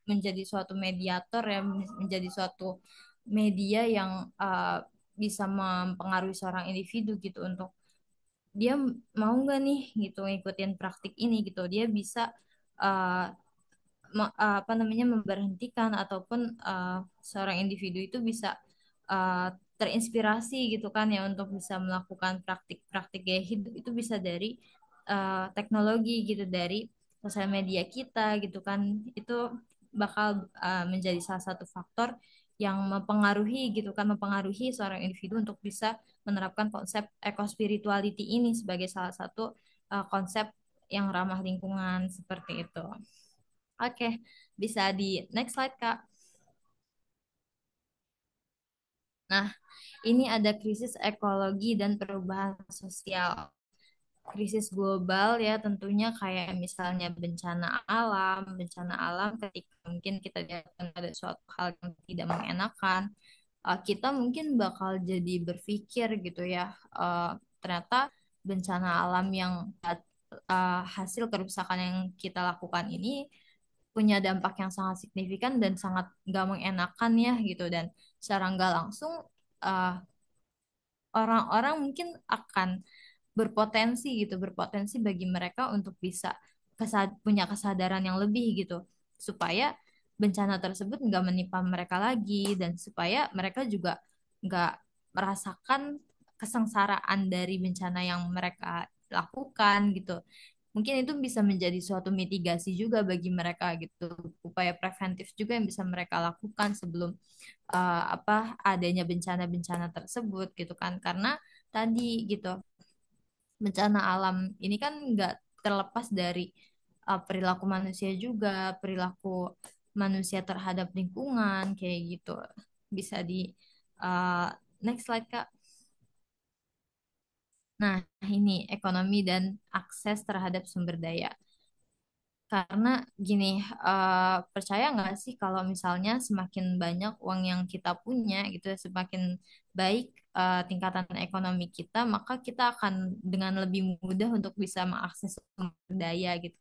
menjadi suatu mediator ya menjadi suatu media yang bisa mempengaruhi seorang individu gitu untuk dia mau nggak nih gitu ngikutin praktik ini gitu. Dia bisa uh, apa namanya memberhentikan ataupun seorang individu itu bisa terinspirasi gitu kan ya untuk bisa melakukan praktik-praktik gaya hidup itu bisa dari teknologi gitu, dari sosial media kita gitu kan. Itu bakal menjadi salah satu faktor yang mempengaruhi gitu kan, mempengaruhi seorang individu untuk bisa menerapkan konsep eco-spirituality ini sebagai salah satu konsep yang ramah lingkungan seperti itu. Oke, bisa di next slide, Kak. Nah, ini ada krisis ekologi dan perubahan sosial. Krisis global ya tentunya kayak misalnya bencana alam ketika mungkin kita dihadapkan pada suatu hal yang tidak mengenakan, kita mungkin bakal jadi berpikir gitu ya, ternyata bencana alam yang hasil kerusakan yang kita lakukan ini punya dampak yang sangat signifikan dan sangat nggak mengenakan ya gitu, dan secara nggak langsung uh, orang-orang mungkin akan berpotensi gitu, berpotensi bagi mereka untuk bisa punya kesadaran yang lebih gitu, supaya bencana tersebut nggak menimpa mereka lagi dan supaya mereka juga nggak merasakan kesengsaraan dari bencana yang mereka lakukan gitu. Mungkin itu bisa menjadi suatu mitigasi juga bagi mereka gitu, upaya preventif juga yang bisa mereka lakukan sebelum apa adanya bencana-bencana tersebut gitu kan. Karena tadi gitu, bencana alam ini kan nggak terlepas dari perilaku manusia juga, perilaku manusia terhadap lingkungan kayak gitu. Bisa di uh, next slide, Kak. Nah, ini ekonomi dan akses terhadap sumber daya. Karena gini, percaya nggak sih kalau misalnya semakin banyak uang yang kita punya gitu ya, semakin baik tingkatan ekonomi kita, maka kita akan dengan lebih mudah untuk bisa mengakses sumber daya gitu.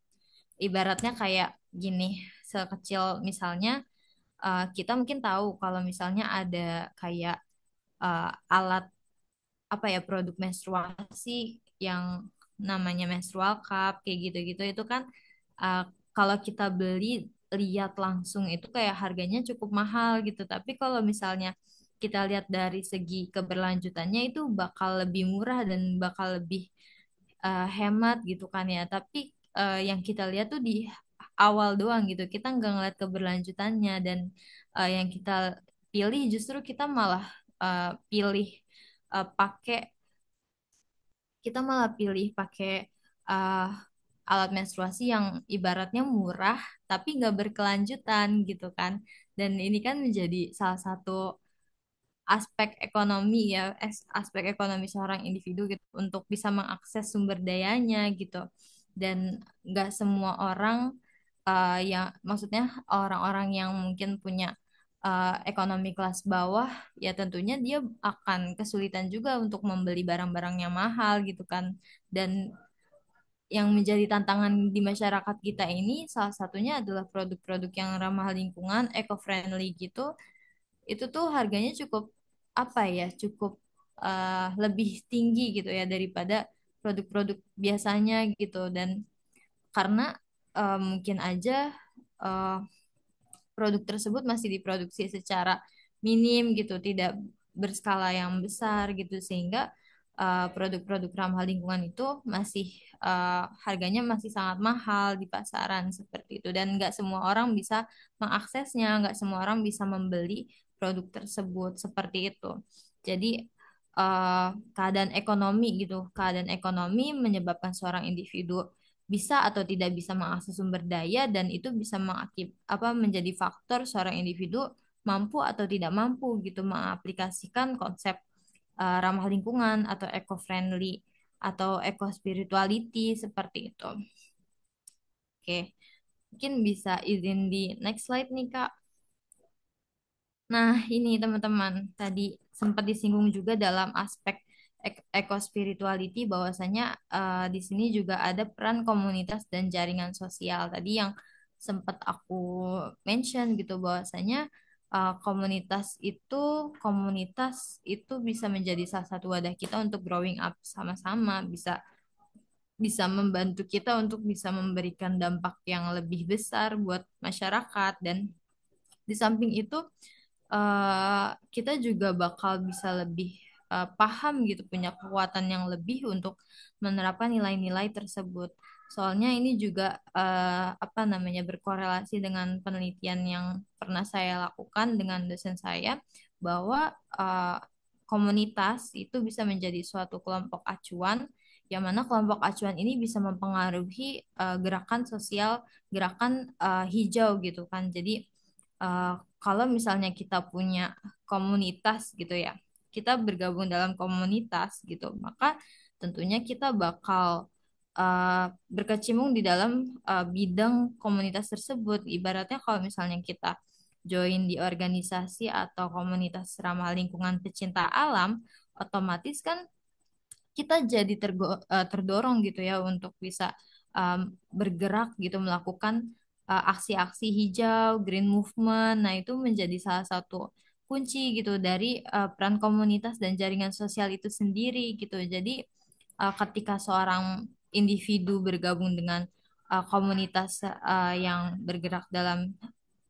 Ibaratnya kayak gini, sekecil misalnya kita mungkin tahu kalau misalnya ada kayak alat apa ya, produk menstruasi yang namanya menstrual cup kayak gitu-gitu, itu kan uh, kalau kita beli lihat langsung itu kayak harganya cukup mahal gitu, tapi kalau misalnya kita lihat dari segi keberlanjutannya itu bakal lebih murah dan bakal lebih hemat gitu kan ya, tapi yang kita lihat tuh di awal doang gitu, kita nggak ngeliat keberlanjutannya, dan yang kita pilih justru kita malah pilih pakai kita malah pilih pakai uh, alat menstruasi yang ibaratnya murah tapi nggak berkelanjutan gitu kan. Dan ini kan menjadi salah satu aspek ekonomi ya, aspek ekonomi seorang individu gitu untuk bisa mengakses sumber dayanya gitu. Dan nggak semua orang yang maksudnya orang-orang yang mungkin punya ekonomi kelas bawah ya tentunya dia akan kesulitan juga untuk membeli barang-barang yang mahal gitu kan. Dan yang menjadi tantangan di masyarakat kita ini salah satunya adalah produk-produk yang ramah lingkungan, eco-friendly gitu. Itu tuh harganya cukup apa ya, cukup lebih tinggi gitu ya daripada produk-produk biasanya gitu. Dan karena mungkin aja eh, produk tersebut masih diproduksi secara minim gitu, tidak berskala yang besar gitu, sehingga produk-produk ramah lingkungan itu masih harganya masih sangat mahal di pasaran seperti itu, dan nggak semua orang bisa mengaksesnya, nggak semua orang bisa membeli produk tersebut seperti itu. Jadi keadaan ekonomi gitu, keadaan ekonomi menyebabkan seorang individu bisa atau tidak bisa mengakses sumber daya, dan itu bisa apa menjadi faktor seorang individu mampu atau tidak mampu gitu mengaplikasikan konsep ramah lingkungan atau eco-friendly atau eco-spirituality seperti itu. Oke, mungkin bisa izin di next slide nih, Kak. Nah, ini teman-teman, tadi sempat disinggung juga dalam aspek eco-spirituality bahwasanya di sini juga ada peran komunitas dan jaringan sosial. Tadi yang sempat aku mention gitu bahwasanya komunitas itu bisa menjadi salah satu wadah kita untuk growing up sama-sama, bisa bisa membantu kita untuk bisa memberikan dampak yang lebih besar buat masyarakat. Dan di samping itu kita juga bakal bisa lebih paham gitu, punya kekuatan yang lebih untuk menerapkan nilai-nilai tersebut. Soalnya ini juga apa namanya, berkorelasi dengan penelitian yang pernah saya lakukan dengan dosen saya, bahwa komunitas itu bisa menjadi suatu kelompok acuan, yang mana kelompok acuan ini bisa mempengaruhi gerakan sosial, gerakan hijau gitu kan. Jadi kalau misalnya kita punya komunitas gitu ya, kita bergabung dalam komunitas gitu, maka tentunya kita bakal berkecimpung di dalam bidang komunitas tersebut. Ibaratnya kalau misalnya kita join di organisasi atau komunitas ramah lingkungan pecinta alam, otomatis kan kita jadi terdorong gitu ya untuk bisa bergerak gitu, melakukan aksi-aksi hijau, green movement. Nah, itu menjadi salah satu kunci gitu dari peran komunitas dan jaringan sosial itu sendiri gitu. Jadi ketika seorang individu bergabung dengan komunitas yang bergerak dalam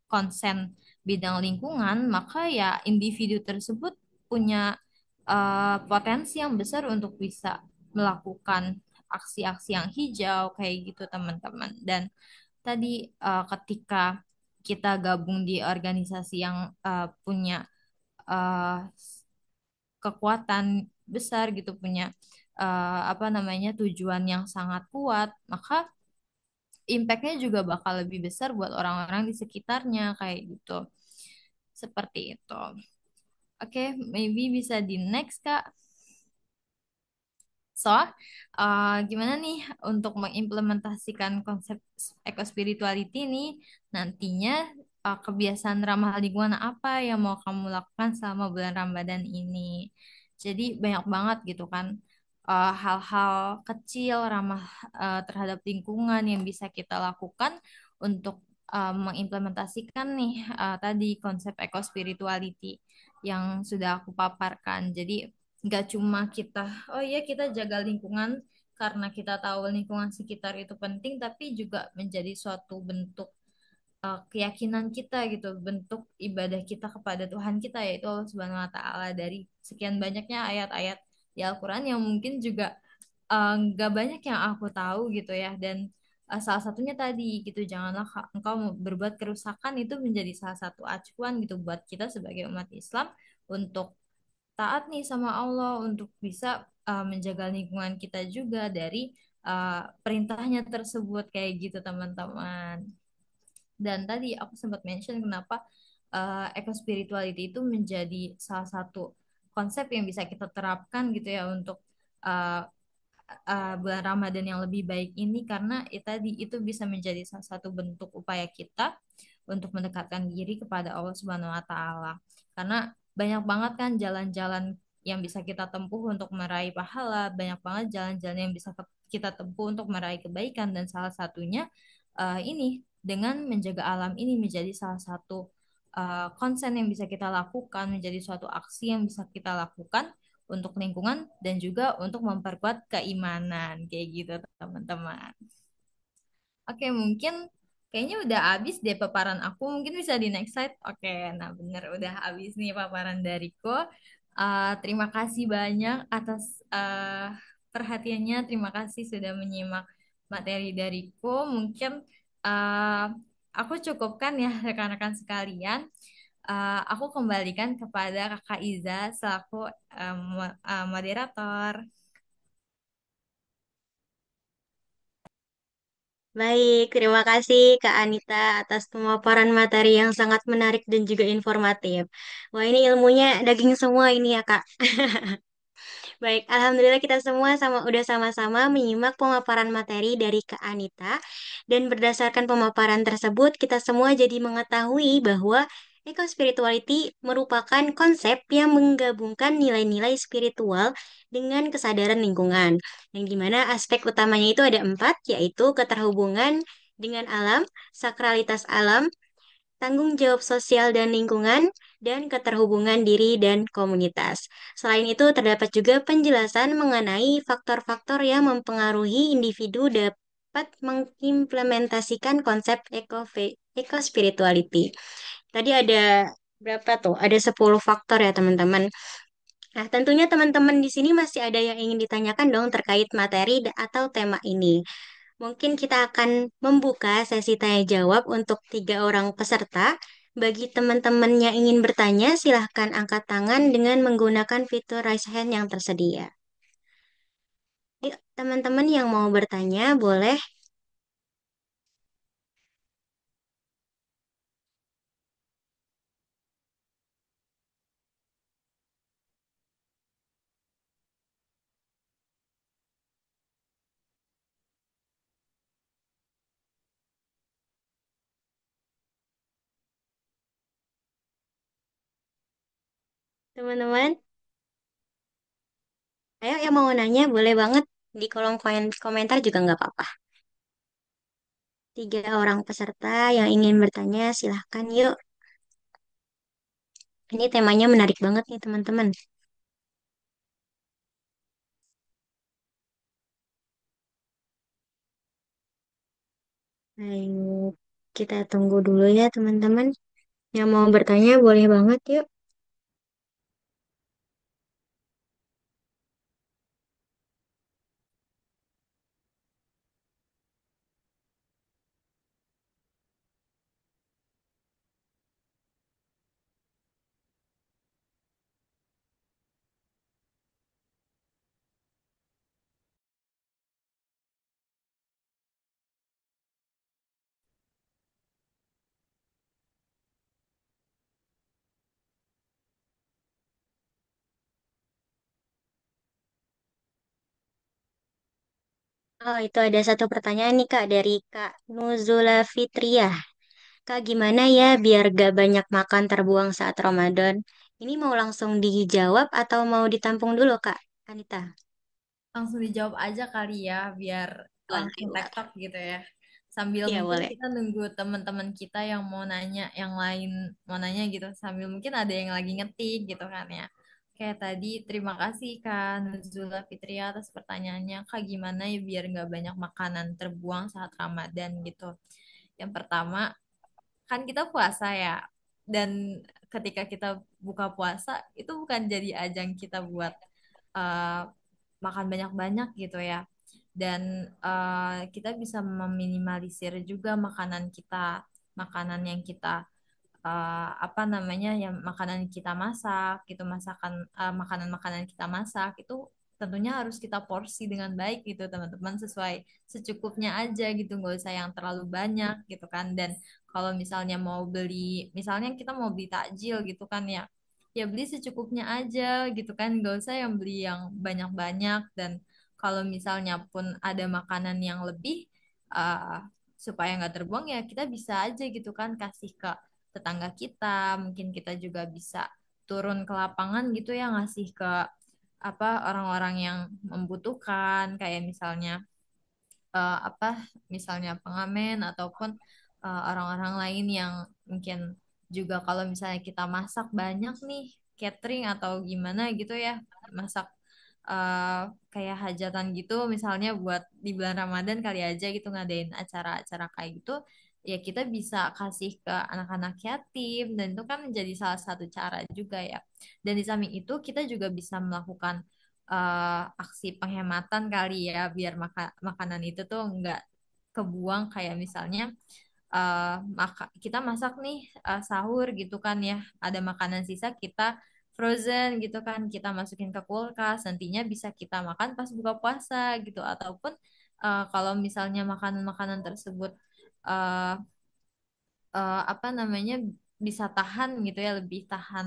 konsen bidang lingkungan, maka ya individu tersebut punya potensi yang besar untuk bisa melakukan aksi-aksi yang hijau kayak gitu teman-teman. Dan tadi ketika kita gabung di organisasi yang punya eh, kekuatan besar gitu, punya apa namanya, tujuan yang sangat kuat, maka impact-nya juga bakal lebih besar buat orang-orang di sekitarnya kayak gitu. Seperti itu. Oke, maybe bisa di next, Kak. So, gimana nih untuk mengimplementasikan konsep eco-spirituality ini nantinya, kebiasaan ramah lingkungan apa yang mau kamu lakukan selama bulan Ramadan ini? Jadi banyak banget gitu kan hal-hal kecil ramah terhadap lingkungan yang bisa kita lakukan untuk mengimplementasikan nih tadi konsep eco-spirituality yang sudah aku paparkan. Jadi nggak cuma kita, oh iya kita jaga lingkungan karena kita tahu lingkungan sekitar itu penting, tapi juga menjadi suatu bentuk keyakinan kita gitu, bentuk ibadah kita kepada Tuhan kita, yaitu Allah Subhanahu wa Ta'ala. Dari sekian banyaknya ayat-ayat di Al-Quran yang mungkin juga nggak banyak yang aku tahu gitu ya. Dan salah satunya tadi gitu, janganlah engkau berbuat kerusakan, itu menjadi salah satu acuan gitu buat kita sebagai umat Islam untuk taat nih sama Allah, untuk bisa menjaga lingkungan kita juga dari perintahnya tersebut kayak gitu teman-teman. Dan tadi aku sempat mention kenapa eco spirituality itu menjadi salah satu konsep yang bisa kita terapkan gitu ya untuk uh, bulan Ramadan yang lebih baik ini, karena tadi itu bisa menjadi salah satu bentuk upaya kita untuk mendekatkan diri kepada Allah Subhanahu wa taala. Karena banyak banget kan jalan-jalan yang bisa kita tempuh untuk meraih pahala, banyak banget jalan-jalan yang bisa kita tempuh untuk meraih kebaikan, dan salah satunya ini dengan menjaga alam ini menjadi salah satu konsen yang bisa kita lakukan, menjadi suatu aksi yang bisa kita lakukan untuk lingkungan dan juga untuk memperkuat keimanan kayak gitu teman-teman. Oke, mungkin kayaknya udah habis deh paparan aku. Mungkin bisa di next slide. Oke, nah bener udah habis nih paparan dariku. Terima kasih banyak atas perhatiannya. Terima kasih sudah menyimak materi dariku. Mungkin uh, aku cukupkan ya rekan-rekan sekalian. Aku kembalikan kepada Kakak Iza selaku moderator. Baik, terima kasih Kak Anita atas pemaparan materi yang sangat menarik dan juga informatif. Wah, ini ilmunya daging semua ini ya, Kak. Baik, alhamdulillah kita semua udah sama-sama menyimak pemaparan materi dari Kak Anita, dan berdasarkan pemaparan tersebut kita semua jadi mengetahui bahwa eco-spirituality merupakan konsep yang menggabungkan nilai-nilai spiritual dengan kesadaran lingkungan, yang dimana aspek utamanya itu ada empat, yaitu keterhubungan dengan alam, sakralitas alam, tanggung jawab sosial dan lingkungan, dan keterhubungan diri dan komunitas. Selain itu, terdapat juga penjelasan mengenai faktor-faktor yang mempengaruhi individu dapat mengimplementasikan konsep eco-spirituality. Tadi ada berapa tuh? Ada 10 faktor ya, teman-teman. Nah, tentunya teman-teman di sini masih ada yang ingin ditanyakan dong terkait materi atau tema ini. Mungkin kita akan membuka sesi tanya jawab untuk 3 orang peserta. Bagi teman-teman yang ingin bertanya, silahkan angkat tangan dengan menggunakan fitur raise hand yang tersedia. Yuk, teman-teman yang mau bertanya, boleh. Teman-teman, ayo yang mau nanya, boleh banget. Di kolom komentar juga nggak apa-apa. 3 orang peserta yang ingin bertanya, silahkan yuk. Ini temanya menarik banget nih, teman-teman. Ayo, kita tunggu dulu ya, teman-teman. Yang mau bertanya, boleh banget yuk. Oh, itu ada satu pertanyaan nih, Kak, dari Kak Nuzula Fitriah. Kak, gimana ya biar gak banyak makan terbuang saat Ramadan? Ini mau langsung dijawab atau mau ditampung dulu, Kak Anita? Langsung dijawab aja kali ya, biar Boleh, langsung boleh. tektok gitu ya. Sambil Iya, mungkin boleh. kita nunggu teman-teman kita yang mau nanya, yang lain mau nanya gitu. Sambil mungkin ada yang lagi ngetik gitu kan ya. Kayak tadi, terima kasih Kak Nuzula Fitria atas pertanyaannya. Kak, gimana ya biar nggak banyak makanan terbuang saat Ramadan gitu. Yang pertama, kan kita puasa ya. Dan ketika kita buka puasa, itu bukan jadi ajang kita buat eh, makan banyak-banyak gitu ya. Dan kita bisa meminimalisir juga makanan yang kita apa namanya ya makanan kita masak gitu makanan-makanan kita masak itu tentunya harus kita porsi dengan baik gitu teman-teman sesuai secukupnya aja gitu nggak usah yang terlalu banyak gitu kan dan kalau misalnya mau beli misalnya kita mau beli takjil gitu kan ya ya beli secukupnya aja gitu kan nggak usah yang beli yang banyak-banyak dan kalau misalnya pun ada makanan yang lebih uh, supaya nggak terbuang ya kita bisa aja gitu kan kasih ke tetangga kita, mungkin kita juga bisa turun ke lapangan gitu ya ngasih ke apa orang-orang yang membutuhkan kayak misalnya apa misalnya pengamen ataupun orang-orang lain yang mungkin juga kalau misalnya kita masak banyak nih catering atau gimana gitu ya masak eh, kayak hajatan gitu misalnya buat di bulan Ramadan kali aja gitu ngadain acara-acara kayak gitu ya kita bisa kasih ke anak-anak yatim dan itu kan menjadi salah satu cara juga ya dan di samping itu kita juga bisa melakukan aksi penghematan kali ya biar makanan itu tuh nggak kebuang kayak misalnya kita masak nih sahur gitu kan ya ada makanan sisa kita frozen gitu kan kita masukin ke kulkas nantinya bisa kita makan pas buka puasa gitu ataupun kalau misalnya makanan-makanan tersebut eh, apa namanya bisa tahan gitu ya lebih tahan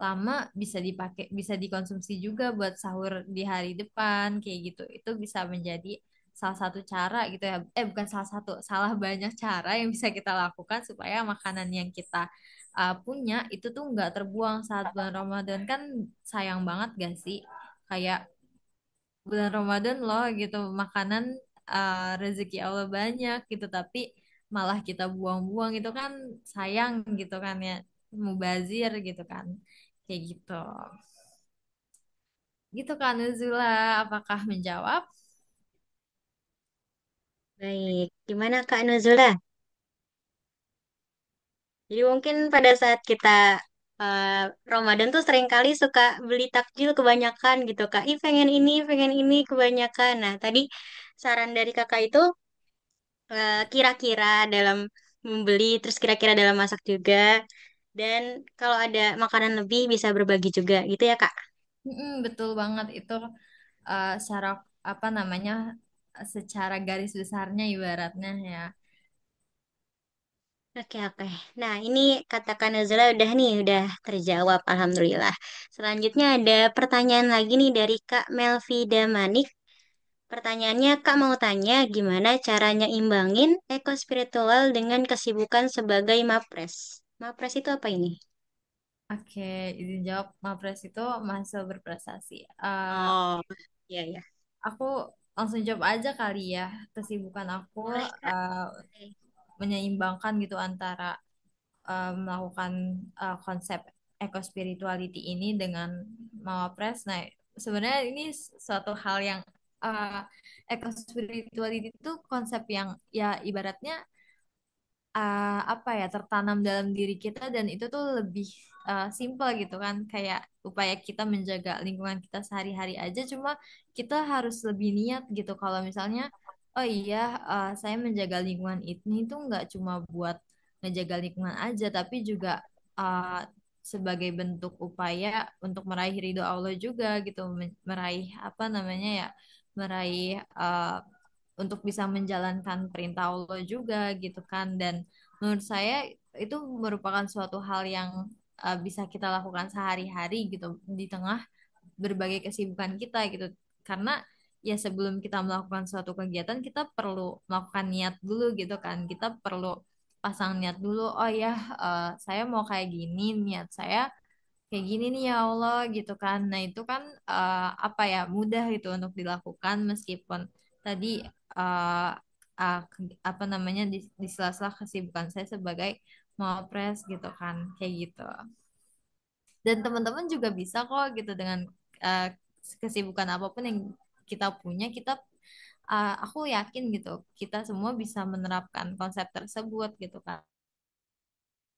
lama bisa dipakai bisa dikonsumsi juga buat sahur di hari depan kayak gitu itu bisa menjadi salah satu cara gitu ya bukan salah satu salah banyak cara yang bisa kita lakukan supaya makanan yang kita punya itu tuh nggak terbuang saat bulan Ramadan kan sayang banget gak sih kayak bulan Ramadan loh gitu makanan rezeki Allah banyak gitu tapi malah kita buang-buang itu kan sayang gitu kan ya, mubazir gitu kan, kayak gitu. Gitu kan Nuzula, apakah menjawab? Baik, gimana Kak Nuzula? Jadi mungkin pada saat kita eh, Ramadan tuh seringkali suka beli takjil kebanyakan gitu Kak. Ih pengen ini kebanyakan. Nah tadi saran dari Kakak itu kira-kira dalam membeli, terus kira-kira dalam masak juga. Dan kalau ada makanan lebih bisa berbagi juga gitu ya Kak. Betul banget itu, secara apa namanya, secara garis besarnya ibaratnya ya. Oke, oke. Nah, ini katakan Nazila udah nih, udah terjawab. Alhamdulillah. Selanjutnya ada pertanyaan lagi nih dari Kak Melvi Damanik. Pertanyaannya, Kak mau tanya gimana caranya imbangin eko spiritual dengan kesibukan sebagai mapres. Mapres itu apa ini? Oke, izin jawab, Mapres itu mahasiswa berprestasi. Oh, iya ya. Aku langsung jawab aja kali ya. Kesibukan aku Boleh, Kak. eh, Oke. menyeimbangkan gitu antara melakukan konsep eco spirituality ini dengan Mawapres. Nah, sebenarnya ini suatu hal yang, uh, eco spirituality itu konsep yang ya ibaratnya apa ya, tertanam dalam diri kita, dan itu tuh lebih simple gitu kan, kayak upaya kita menjaga lingkungan kita sehari-hari aja, cuma kita harus lebih niat gitu kalau misalnya, oh iya, saya menjaga lingkungan ini tuh nggak cuma buat ngejaga lingkungan aja, tapi juga uh, sebagai bentuk upaya untuk meraih ridho Allah juga gitu, meraih apa namanya ya, meraih untuk bisa menjalankan perintah Allah juga gitu kan. Dan menurut saya itu merupakan suatu hal yang bisa kita lakukan sehari-hari gitu di tengah berbagai kesibukan kita gitu, karena ya sebelum kita melakukan suatu kegiatan kita perlu melakukan niat dulu gitu kan, kita perlu pasang niat dulu, oh ya, saya mau kayak gini, niat saya kayak gini nih ya Allah gitu kan. Nah itu kan apa ya, mudah gitu untuk dilakukan meskipun tadi uh, apa namanya, di sela-sela kesibukan saya sebagai mawapres gitu kan, kayak gitu. Dan teman-teman juga bisa kok gitu dengan uh, kesibukan apapun yang kita punya, kita aku yakin gitu kita semua bisa menerapkan konsep tersebut gitu kan,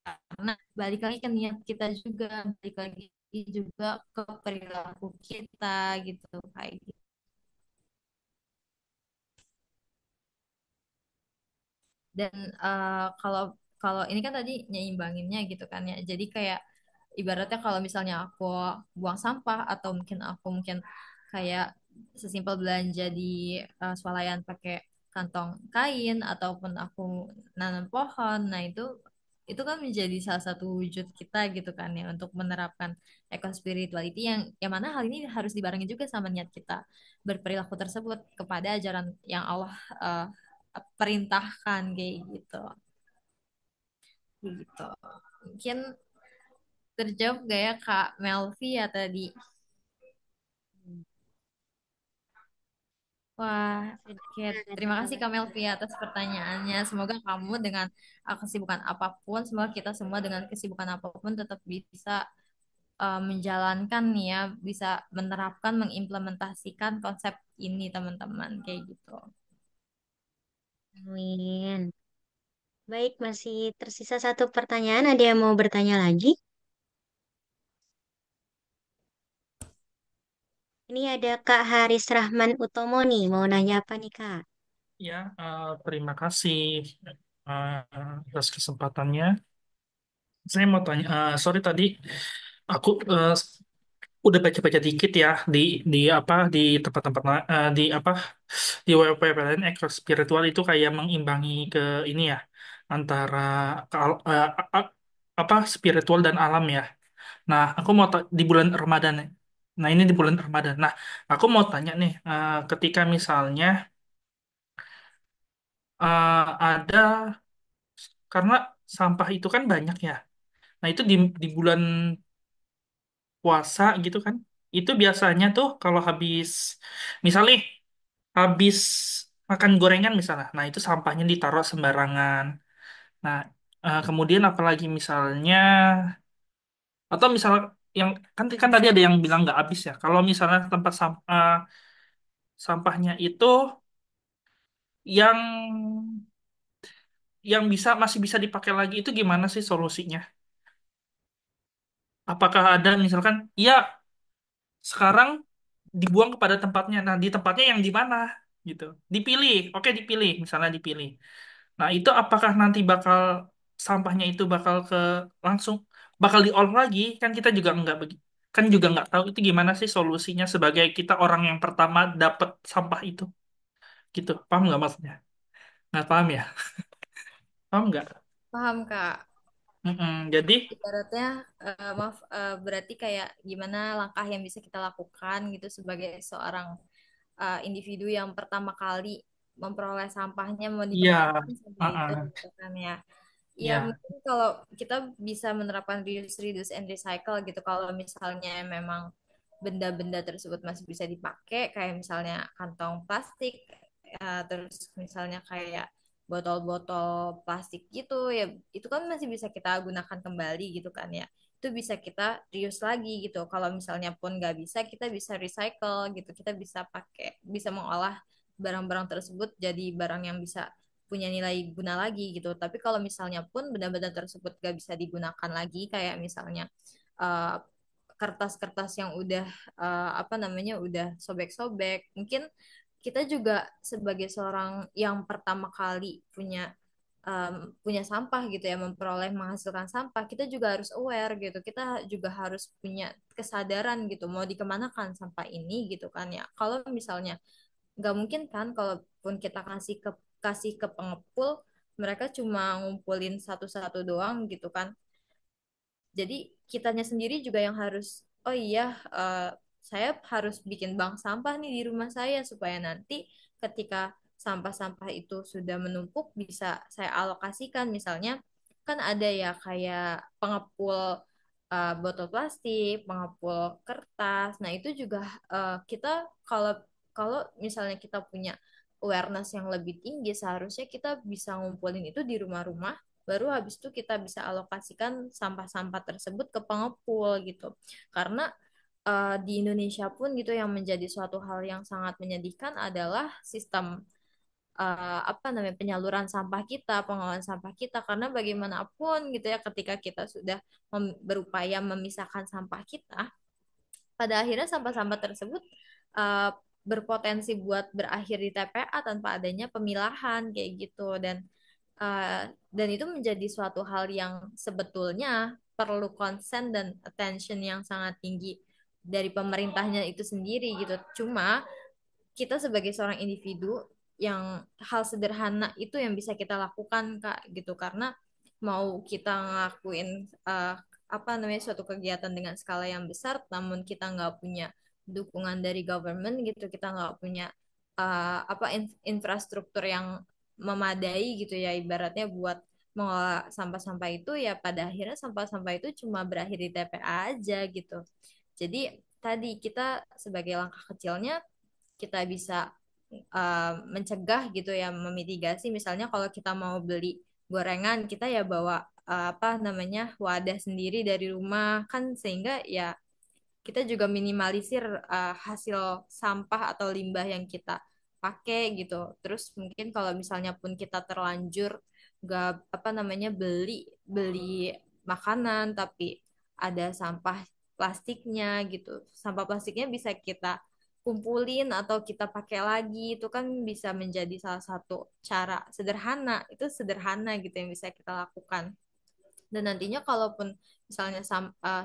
karena balik lagi ke niat kita juga, balik lagi juga ke perilaku kita gitu, kayak gitu. Dan kalau kalau ini kan tadi nyeimbanginnya gitu kan ya, jadi kayak ibaratnya kalau misalnya aku buang sampah, atau mungkin kayak sesimpel belanja di swalayan pakai kantong kain, ataupun aku nanam pohon, nah itu kan menjadi salah satu wujud kita gitu kan ya, untuk menerapkan eco spirituality yang mana hal ini harus dibarengi juga sama niat kita berperilaku tersebut kepada ajaran yang Allah eh, perintahkan, kayak gitu. Kayak gitu. Mungkin terjawab gak ya Kak Melvi ya tadi? Wah, oke. Sudah Terima kasih terjawab Kak juga. Melvi atas pertanyaannya. Semoga kamu dengan kesibukan apapun, semoga kita semua dengan kesibukan apapun tetap bisa menjalankan nih ya, bisa menerapkan, mengimplementasikan konsep ini teman-teman, kayak gitu. Amin. Baik, masih tersisa satu pertanyaan. Ada yang mau bertanya lagi? Ini ada Kak Haris Rahman Utomo nih. Mau nanya apa nih, Kak? Ya, terima kasih atas kesempatannya. Saya mau tanya, sorry tadi aku udah baca-baca dikit ya di apa di tempat-tempat di apa di web-web lain ekor spiritual itu kayak mengimbangi ke ini ya antara ke, apa spiritual dan alam ya. Nah, aku mau di bulan Ramadan. Nah, ini di bulan Ramadan. Nah, aku mau tanya nih, ketika misalnya ada karena sampah itu kan banyak ya. Nah, itu di bulan puasa gitu kan. Itu biasanya tuh kalau habis misalnya habis makan gorengan misalnya. Nah, itu sampahnya ditaruh sembarangan. Nah, kemudian apalagi misalnya, atau misal yang kan kan tadi ada yang bilang nggak habis ya. Kalau misalnya tempat sampahnya itu yang masih bisa dipakai lagi itu gimana sih solusinya? Apakah ada misalkan, ya sekarang dibuang kepada tempatnya. Nah, di tempatnya yang di mana gitu. Dipilih. Oke, dipilih, misalnya dipilih. Nah, itu apakah nanti sampahnya itu langsung bakal diolah lagi? Kan kita juga nggak tahu itu gimana sih solusinya sebagai kita orang yang pertama dapat sampah itu. Gitu. Paham nggak maksudnya? Nggak paham ya? Paham nggak? Paham, Kak. Jadi, Ibaratnya, maaf, berarti kayak gimana langkah yang bisa kita lakukan gitu sebagai seorang individu yang pertama kali memperoleh sampahnya mau di iya, tempat ini sampah itu uh-uh, gitu kan ya. Ya ya, mungkin kalau kita bisa menerapkan reduce, reduce and recycle gitu kalau misalnya memang benda-benda tersebut masih bisa dipakai kayak misalnya kantong plastik, terus misalnya kayak botol-botol plastik gitu ya itu kan masih bisa kita gunakan kembali gitu kan ya itu bisa kita reuse lagi gitu kalau misalnya pun nggak bisa kita bisa recycle gitu kita bisa mengolah barang-barang tersebut jadi barang yang bisa punya nilai guna lagi gitu tapi kalau misalnya pun benda-benda tersebut nggak bisa digunakan lagi kayak misalnya uh, kertas-kertas yang udah apa namanya udah sobek-sobek mungkin kita juga sebagai seorang yang pertama kali punya sampah gitu ya memperoleh menghasilkan sampah kita juga harus aware gitu kita juga harus punya kesadaran gitu mau dikemanakan sampah ini gitu kan ya kalau misalnya nggak mungkin kan kalaupun kita kasih ke pengepul mereka cuma ngumpulin satu-satu doang gitu kan jadi kitanya sendiri juga yang harus, oh iya, saya harus bikin bank sampah nih di rumah saya supaya nanti ketika sampah-sampah itu sudah menumpuk bisa saya alokasikan. Misalnya kan ada ya kayak pengepul botol plastik, pengepul kertas. Nah itu juga kita kalau kalau misalnya kita punya awareness yang lebih tinggi, seharusnya kita bisa ngumpulin itu di rumah-rumah baru habis itu kita bisa alokasikan sampah-sampah tersebut ke pengepul gitu. Karena di Indonesia pun gitu yang menjadi suatu hal yang sangat menyedihkan adalah sistem apa namanya penyaluran sampah kita, pengelolaan sampah kita karena bagaimanapun gitu ya ketika kita sudah berupaya memisahkan sampah kita, pada akhirnya sampah-sampah tersebut uh, berpotensi buat berakhir di TPA tanpa adanya pemilahan kayak gitu dan itu menjadi suatu hal yang sebetulnya perlu konsen dan attention yang sangat tinggi dari pemerintahnya itu sendiri gitu. Cuma kita sebagai seorang individu yang hal sederhana itu yang bisa kita lakukan Kak gitu karena mau kita ngelakuin apa namanya suatu kegiatan dengan skala yang besar namun kita nggak punya dukungan dari government gitu kita nggak punya apa infrastruktur yang memadai gitu ya ibaratnya buat mengolah sampah-sampah itu ya pada akhirnya sampah-sampah itu cuma berakhir di TPA aja gitu jadi tadi kita sebagai langkah kecilnya kita bisa mencegah gitu ya, memitigasi. Misalnya kalau kita mau beli gorengan, kita ya bawa apa namanya wadah sendiri dari rumah kan sehingga ya kita juga minimalisir hasil sampah atau limbah yang kita pakai gitu. Terus mungkin kalau misalnya pun kita terlanjur nggak apa namanya beli beli makanan tapi ada sampah plastiknya gitu. Sampah plastiknya bisa kita kumpulin atau kita pakai lagi itu kan bisa menjadi salah satu cara sederhana itu sederhana gitu yang bisa kita lakukan dan nantinya kalaupun misalnya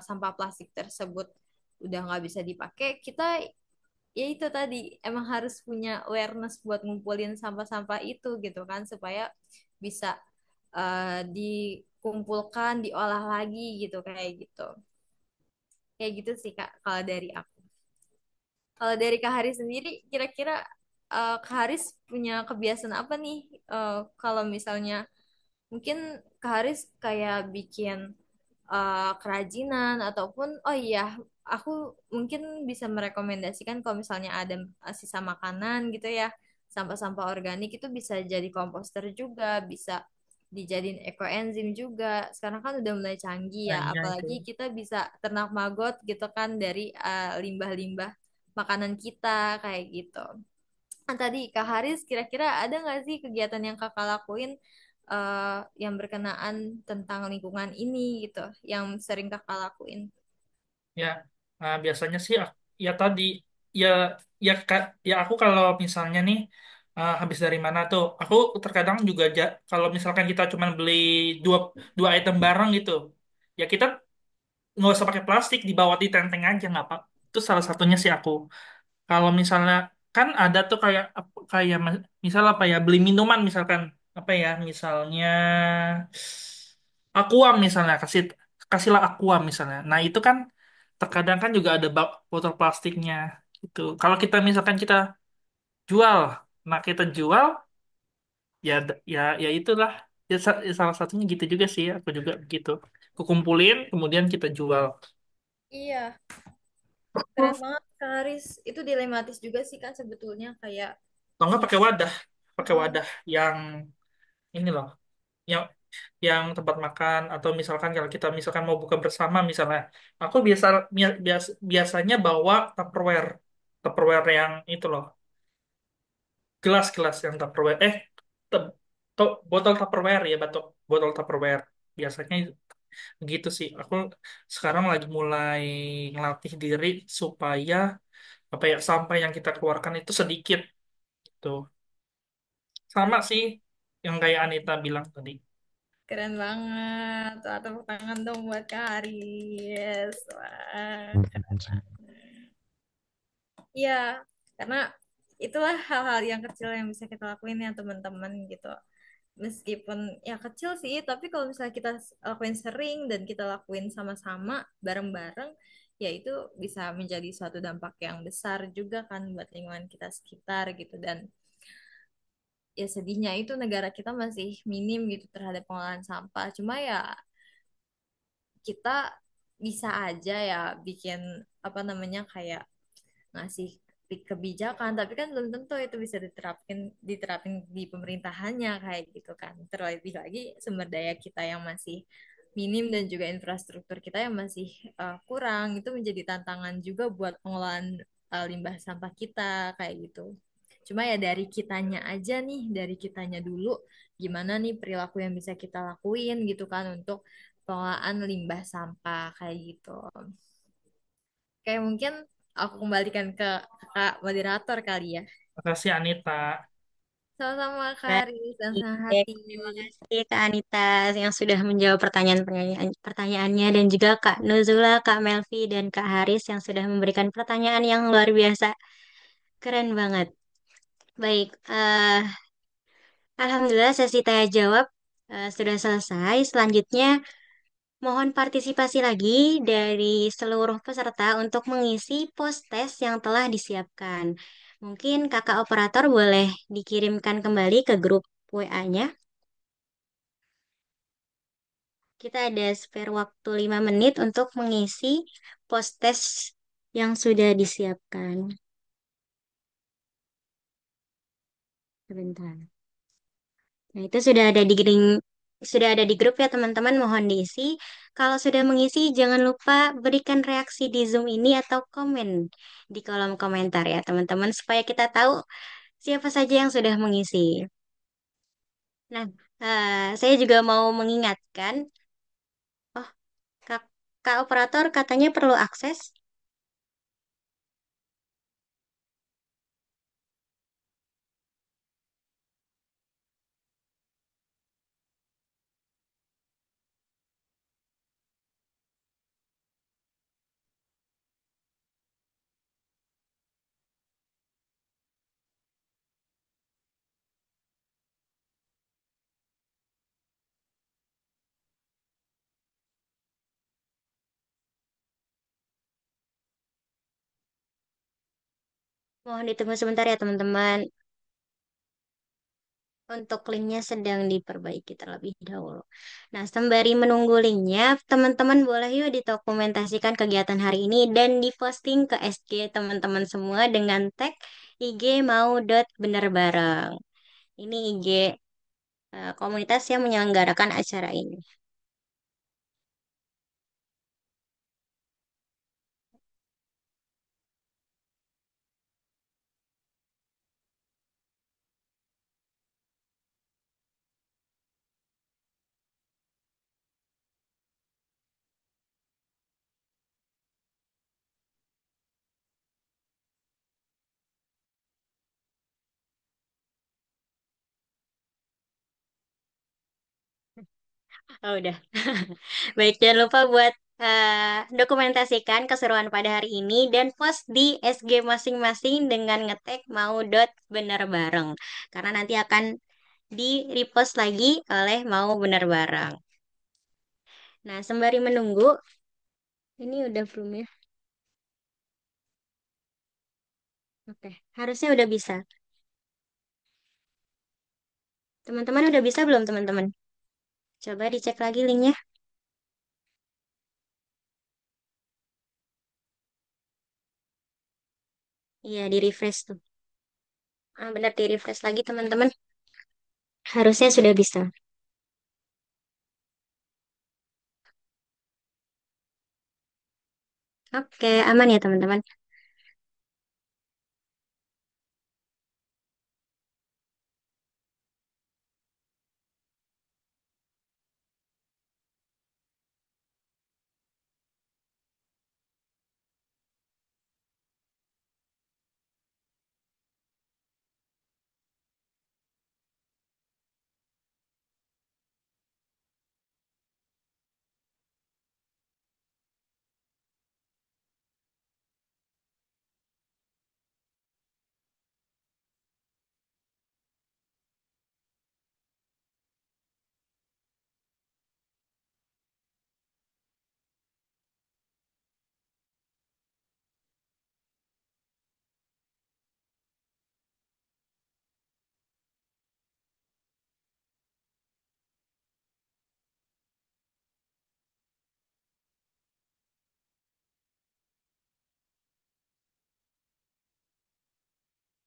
sampah plastik tersebut udah nggak bisa dipakai kita ya itu tadi emang harus punya awareness buat ngumpulin sampah-sampah itu gitu kan supaya bisa dikumpulkan diolah lagi gitu kayak gitu sih Kak kalau dari aku. Kalau dari Kak Haris sendiri, kira-kira Kak Haris punya kebiasaan apa nih? Kalau misalnya mungkin Kak Haris kayak bikin kerajinan ataupun oh iya, aku mungkin bisa merekomendasikan kalau misalnya ada sisa makanan gitu ya, sampah-sampah organik itu bisa jadi komposter juga, bisa dijadiin ekoenzim juga. Sekarang kan udah mulai canggih Nah, ya, iya itu. apalagi kita bisa ternak maggot gitu kan dari limbah-limbah makanan kita kayak gitu. Nah, tadi Kak Haris kira-kira ada nggak sih kegiatan yang Kakak lakuin yang berkenaan tentang lingkungan ini gitu, yang sering Kakak lakuin? Ya, biasanya sih ya tadi ya ya ya aku kalau misalnya nih habis dari mana tuh, aku terkadang juga kalau misalkan kita cuma beli dua dua item barang gitu, ya kita nggak usah pakai plastik, dibawa di tenteng aja nggak apa. Itu salah satunya sih aku. Kalau misalnya kan ada tuh kayak misal apa ya, beli minuman misalkan apa ya, misalnya Aqua misalnya, kasihlah Aqua misalnya. Nah, itu kan terkadang kan juga ada botol plastiknya gitu. Kalau kita misalkan kita jual, nah kita jual ya ya itulah ya, ya salah satunya gitu juga sih, aku juga begitu. Kukumpulin kemudian kita jual. Iya, keren banget Kak Haris. Itu dilematis juga sih Kak sebetulnya kayak Atau enggak kita. pakai wadah yang ini loh, yang tempat makan, atau misalkan kalau kita misalkan mau buka bersama misalnya, aku biasanya bawa Tupperware, Tupperware yang itu loh, gelas-gelas yang Tupperware, te- botol Tupperware ya, botol Tupperware biasanya gitu sih. Aku sekarang lagi mulai ngelatih diri supaya apa ya, sampah yang kita keluarkan itu sedikit tuh, sama sih yang kayak Anita bilang tadi. Keren banget. Wah, tepuk tangan dong buat Kak Haris. Wah, keren banget. Iya, karena itulah hal-hal yang kecil yang bisa kita lakuin ya teman-teman gitu. Meskipun ya kecil sih, tapi kalau misalnya kita lakuin sering dan kita lakuin sama-sama bareng-bareng, ya itu bisa menjadi suatu dampak yang besar juga kan buat lingkungan kita sekitar gitu. Dan ya sedihnya itu negara kita masih minim gitu terhadap pengolahan sampah. Cuma ya kita bisa aja ya bikin apa namanya kayak ngasih kebijakan, tapi kan belum tentu itu bisa diterapin di pemerintahannya kayak gitu kan. Terlebih lagi sumber daya kita yang masih minim dan juga infrastruktur kita yang masih kurang, itu menjadi tantangan juga buat pengelolaan limbah sampah kita kayak gitu. Cuma ya dari kitanya aja nih, dari kitanya dulu, gimana nih perilaku yang bisa kita lakuin gitu kan untuk pengelolaan limbah sampah kayak gitu. Kayak mungkin aku kembalikan ke Kak moderator kali ya. Makasih Anita. Sama-sama Kak Baik, Aris dan senang hati. terima kasih Kak Anita yang sudah menjawab pertanyaannya, dan juga Kak Nuzula, Kak Melvi, dan Kak Haris yang sudah memberikan pertanyaan yang luar biasa. Keren banget. Baik, Alhamdulillah sesi tanya jawab sudah selesai. Selanjutnya mohon partisipasi lagi dari seluruh peserta untuk mengisi post test yang telah disiapkan. Mungkin kakak operator boleh dikirimkan kembali ke grup WA-nya. Kita ada spare waktu 5 menit untuk mengisi post test yang sudah disiapkan. Sebentar. Nah, itu sudah ada di grup ya teman-teman, mohon diisi. Kalau sudah mengisi, jangan lupa berikan reaksi di Zoom ini atau komen di kolom komentar ya teman-teman, supaya kita tahu siapa saja yang sudah mengisi. Nah, saya juga mau mengingatkan, oh, Kak, Kak Operator katanya perlu akses. Mohon ditunggu sebentar ya teman-teman. Untuk linknya sedang diperbaiki terlebih dahulu. Nah, sembari menunggu linknya, teman-teman boleh yuk didokumentasikan kegiatan hari ini dan diposting ke SG teman-teman semua dengan tag IG mau dot bener bareng. Ini IG komunitas yang menyelenggarakan acara ini. Oh, udah. Baik, jangan lupa buat dokumentasikan keseruan pada hari ini dan post di SG masing-masing dengan ngetek mau dot bener bareng. Karena nanti akan di repost lagi oleh mau bener bareng. Nah, sembari menunggu, ini udah belum ya? Oke, harusnya udah bisa. Teman-teman udah bisa belum teman-teman? Coba dicek lagi linknya. Iya, di refresh tuh. Ah, benar di refresh lagi teman-teman. Harusnya sudah bisa. Oke, aman ya teman-teman.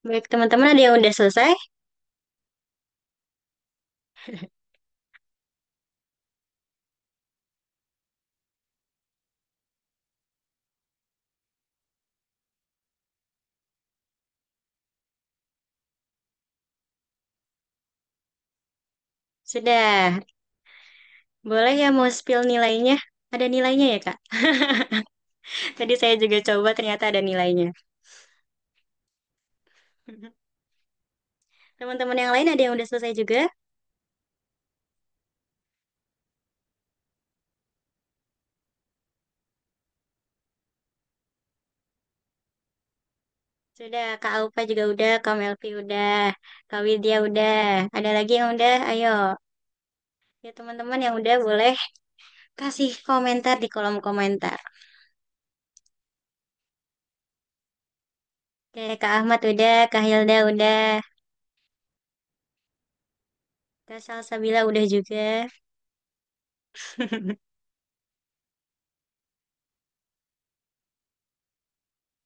Baik, teman-teman ada yang udah selesai? Sudah. Boleh ya mau spill nilainya? Ada nilainya ya, Kak? Tadi saya juga coba ternyata ada nilainya. Teman-teman yang lain ada yang udah selesai juga? Sudah, Kak Aupa juga udah, Kak Melvi udah, Kak Widya udah. Ada lagi yang udah? Ayo. Ya teman-teman yang udah boleh kasih komentar di kolom komentar. Oke, Kak Ahmad udah, Kak Hilda udah, Kak Salsabila udah juga.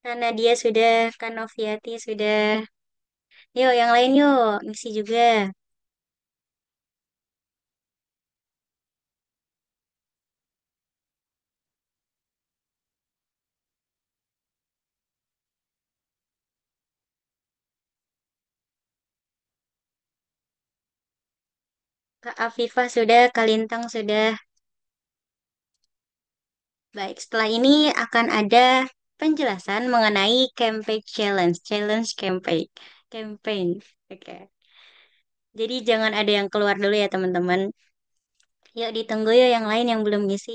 Karena dia sudah, Kak Noviati sudah. Yuk, yang lain yuk, ngisi juga. Kak Afifah sudah, Kak Lintang sudah. Baik, setelah ini akan ada penjelasan mengenai campaign challenge, challenge campaign, campaign. Oke. Jadi jangan ada yang keluar dulu ya teman-teman. Yuk ditunggu ya yang lain yang belum ngisi.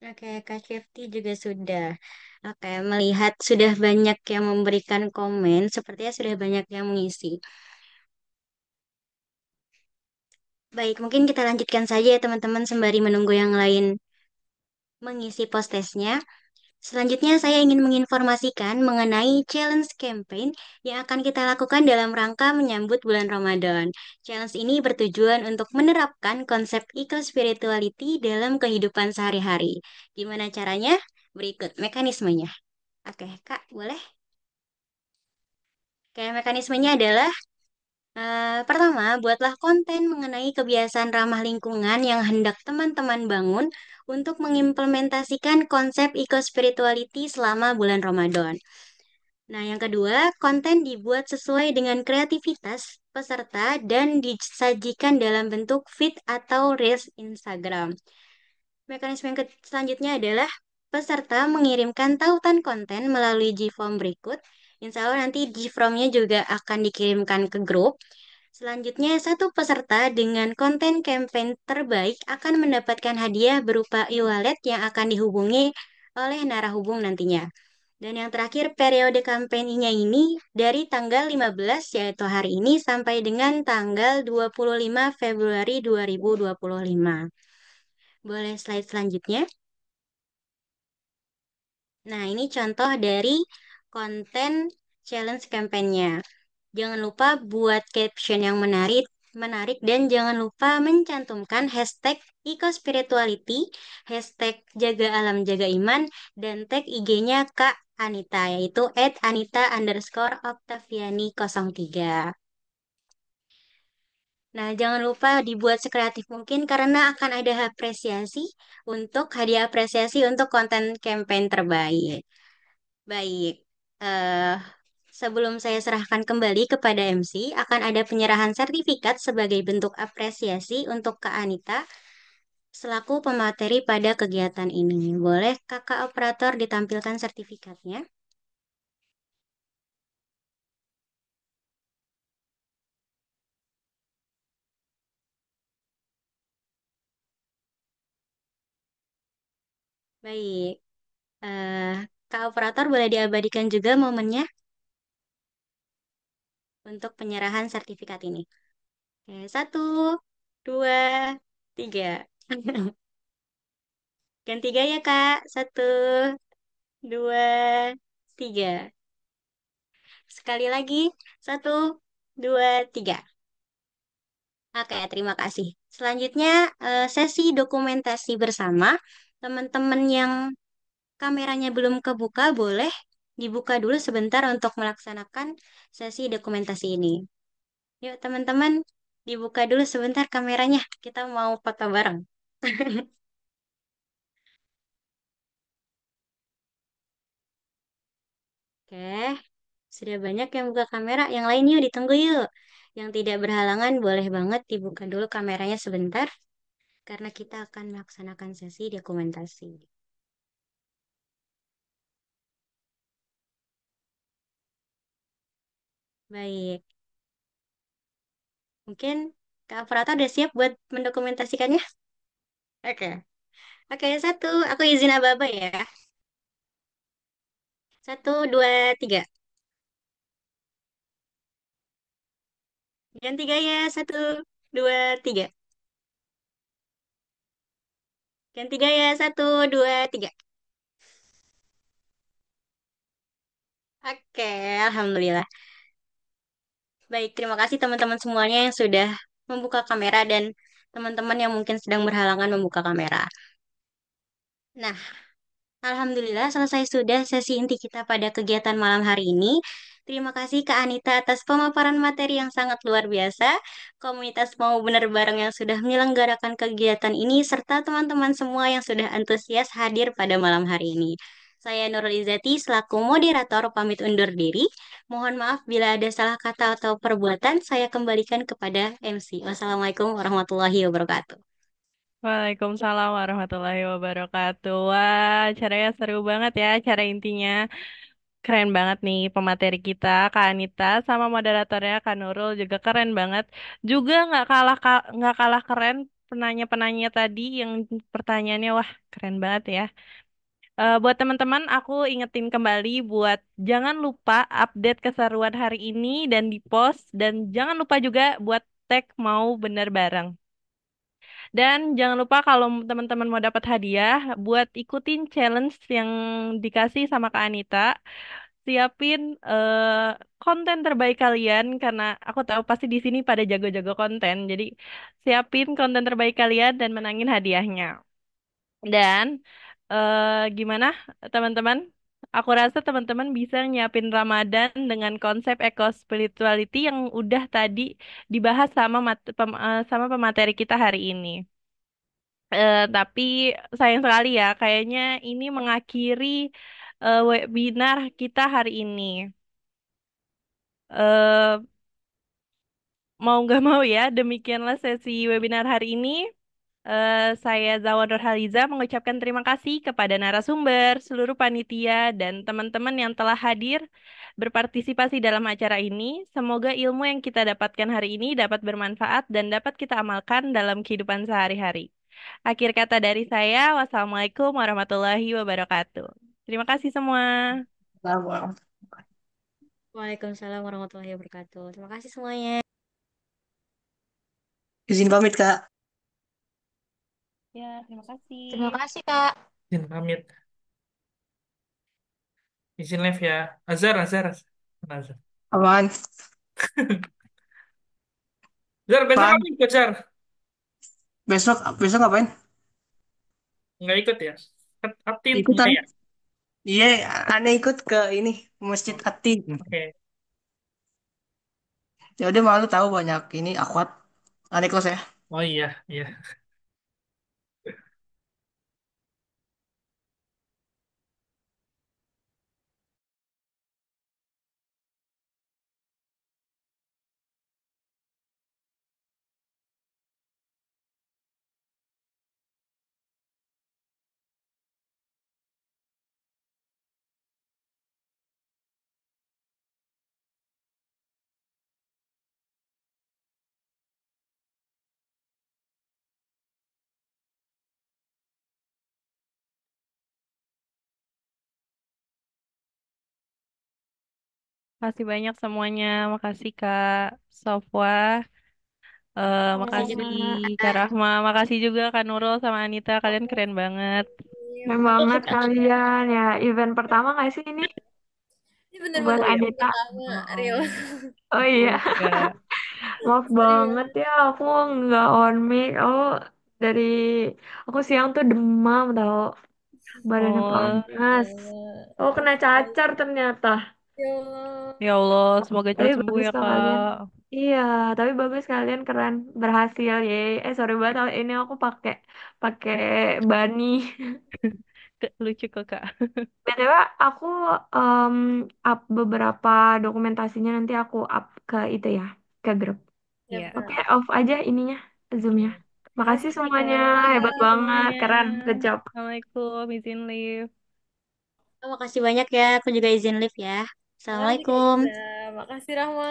Oke, Kak Shifty juga sudah. Oke, melihat sudah banyak yang memberikan komen, sepertinya sudah banyak yang mengisi. Baik, mungkin kita lanjutkan saja ya teman-teman sembari menunggu yang lain mengisi post-testnya. Selanjutnya, saya ingin menginformasikan mengenai challenge campaign yang akan kita lakukan dalam rangka menyambut bulan Ramadan. Challenge ini bertujuan untuk menerapkan konsep eco-spirituality dalam kehidupan sehari-hari. Gimana caranya? Berikut mekanismenya. Oke, Kak, boleh? Oke, mekanismenya adalah pertama, buatlah konten mengenai kebiasaan ramah lingkungan yang hendak teman-teman bangun untuk mengimplementasikan konsep eco-spirituality selama bulan Ramadan. Nah, yang kedua, konten dibuat sesuai dengan kreativitas peserta dan disajikan dalam bentuk feed atau reels Instagram. Mekanisme yang selanjutnya adalah peserta mengirimkan tautan konten melalui Gform berikut. Insya Allah nanti Gformnya juga akan dikirimkan ke grup. Selanjutnya, satu peserta dengan konten campaign terbaik akan mendapatkan hadiah berupa e-wallet yang akan dihubungi oleh narahubung nantinya. Dan yang terakhir, periode kampanyenya ini dari tanggal 15, yaitu hari ini, sampai dengan tanggal 25 Februari 2025. Boleh slide selanjutnya? Nah, ini contoh dari konten challenge kampanye. Jangan lupa buat caption yang menarik dan jangan lupa mencantumkan hashtag ecospirituality, hashtag jaga alam jaga iman, dan tag IG-nya Kak Anita, yaitu @anita_octaviani03. Nah, jangan lupa dibuat sekreatif mungkin karena akan ada apresiasi untuk hadiah apresiasi untuk konten campaign terbaik. Baik, eh, sebelum saya serahkan kembali kepada MC, akan ada penyerahan sertifikat sebagai bentuk apresiasi untuk Kak Anita selaku pemateri pada kegiatan ini. Boleh Kakak Operator ditampilkan sertifikatnya? Baik, eh, Kak Operator boleh diabadikan juga momennya untuk penyerahan sertifikat ini. Oke, satu, dua, tiga. Ganti gaya, Kak. Satu, dua, tiga. Sekali lagi. Satu, dua, tiga. Oke, terima kasih. Selanjutnya, sesi dokumentasi bersama. Teman-teman yang kameranya belum kebuka, boleh dibuka dulu sebentar untuk melaksanakan sesi dokumentasi ini. Yuk, teman-teman, dibuka dulu sebentar kameranya. Kita mau foto bareng. Oke, sudah banyak yang buka kamera. Yang lain yuk, ditunggu yuk. Yang tidak berhalangan boleh banget dibuka dulu kameranya sebentar. Karena kita akan melaksanakan sesi dokumentasi. Baik, mungkin Kak Prata udah siap buat mendokumentasikannya? Oke, oke, satu. Aku izin aba-aba ya. Satu, dua, tiga. Ganti gaya. Satu, dua, tiga. Ganti gaya. Satu, dua, tiga. Oke, Alhamdulillah. Baik, terima kasih teman-teman semuanya yang sudah membuka kamera dan teman-teman yang mungkin sedang berhalangan membuka kamera. Nah, Alhamdulillah selesai sudah sesi inti kita pada kegiatan malam hari ini. Terima kasih Kak Anita atas pemaparan materi yang sangat luar biasa. Komunitas Mau Bener Bareng yang sudah menyelenggarakan kegiatan ini serta teman-teman semua yang sudah antusias hadir pada malam hari ini. Saya Nurul Izzati selaku moderator pamit undur diri. Mohon maaf bila ada salah kata atau perbuatan. Saya kembalikan kepada MC. Wassalamualaikum warahmatullahi wabarakatuh. Waalaikumsalam warahmatullahi wabarakatuh. Wah, acaranya seru banget ya, acara intinya. Keren banget nih pemateri kita, Kak Anita, sama moderatornya Kak Nurul juga keren banget. Juga nggak kalah keren penanya-penanya tadi yang pertanyaannya wah keren banget ya. Buat teman-teman, aku ingetin kembali buat jangan lupa update keseruan hari ini dan di post dan jangan lupa juga buat tag mau bener bareng. Dan jangan lupa kalau teman-teman mau dapat hadiah, buat ikutin challenge yang dikasih sama Kak Anita. Siapin konten terbaik kalian karena aku tahu pasti di sini pada jago-jago konten. Jadi siapin konten terbaik kalian dan menangin hadiahnya. Dan gimana teman-teman? Aku rasa teman-teman bisa nyiapin Ramadan dengan konsep eco spirituality yang udah tadi dibahas sama sama pemateri kita hari ini. Tapi sayang sekali ya, kayaknya ini mengakhiri webinar kita hari ini. eh Mau nggak mau ya, demikianlah sesi webinar hari ini. Saya Zawa Nurhaliza mengucapkan terima kasih kepada narasumber, seluruh panitia, dan teman-teman yang telah hadir berpartisipasi dalam acara ini. Semoga ilmu yang kita dapatkan hari ini dapat bermanfaat dan dapat kita amalkan dalam kehidupan sehari-hari. Akhir kata dari saya, wassalamualaikum warahmatullahi wabarakatuh. Terima kasih semua. Wow. Waalaikumsalam warahmatullahi wabarakatuh. Terima kasih semuanya. Izin pamit, Kak. Ya, terima kasih. Terima kasih, Kak. Izin pamit. Izin live ya. Azhar, Azhar, Azhar. Azhar. Apaan? Azhar, besok Apaan? kamu ikut, Azhar? Besok, besok ngapain? Nggak ikut ya? Atin, enggak Ikutan. ya? Iya, aneh ikut ke ini, Masjid Oh, Ati. oke. Ya udah malu tahu banyak ini akhwat. Aneh kos ya. Oh iya, iya. Makasih banyak semuanya. Makasih Kak Sofwa. Makasih, Makasih Kak Kak. Rahma. Makasih juga Kak Nurul sama Anita. Kalian keren banget. Iya, Keren banget kalian ya. Event pertama nggak sih ini ini buat bener-bener Oh ya. event Anita? pertama, real. Oh, Oh aku iya, juga. maaf Sorry banget banget. ya aku nggak on mic. Oh dari aku siang tuh demam tau, badannya Oh, Ya panas. Allah, Oh maaf kena sekali. cacar ternyata. Ya Allah. ya Allah. Semoga Tapi cepat sembuh bagus ya lah kalian. Kak. Iya, tapi bagus kalian keren berhasil ye. Sorry banget ini aku pakai pakai bani. Lucu kok Kak. BTW aku em, up beberapa dokumentasinya nanti aku up ke itu ya, ke grup. Siap, Iya. Oke, Kak. off aja ininya, Zoom-nya. Oke. Makasih Makasih semuanya, hebat Dadah banget, semuanya. keren, good job. Assalamualaikum. Izin live. Terima kasih banyak ya. Aku juga izin live ya. Makasih Kak Assalamualaikum. Iza. Makasih Rahma.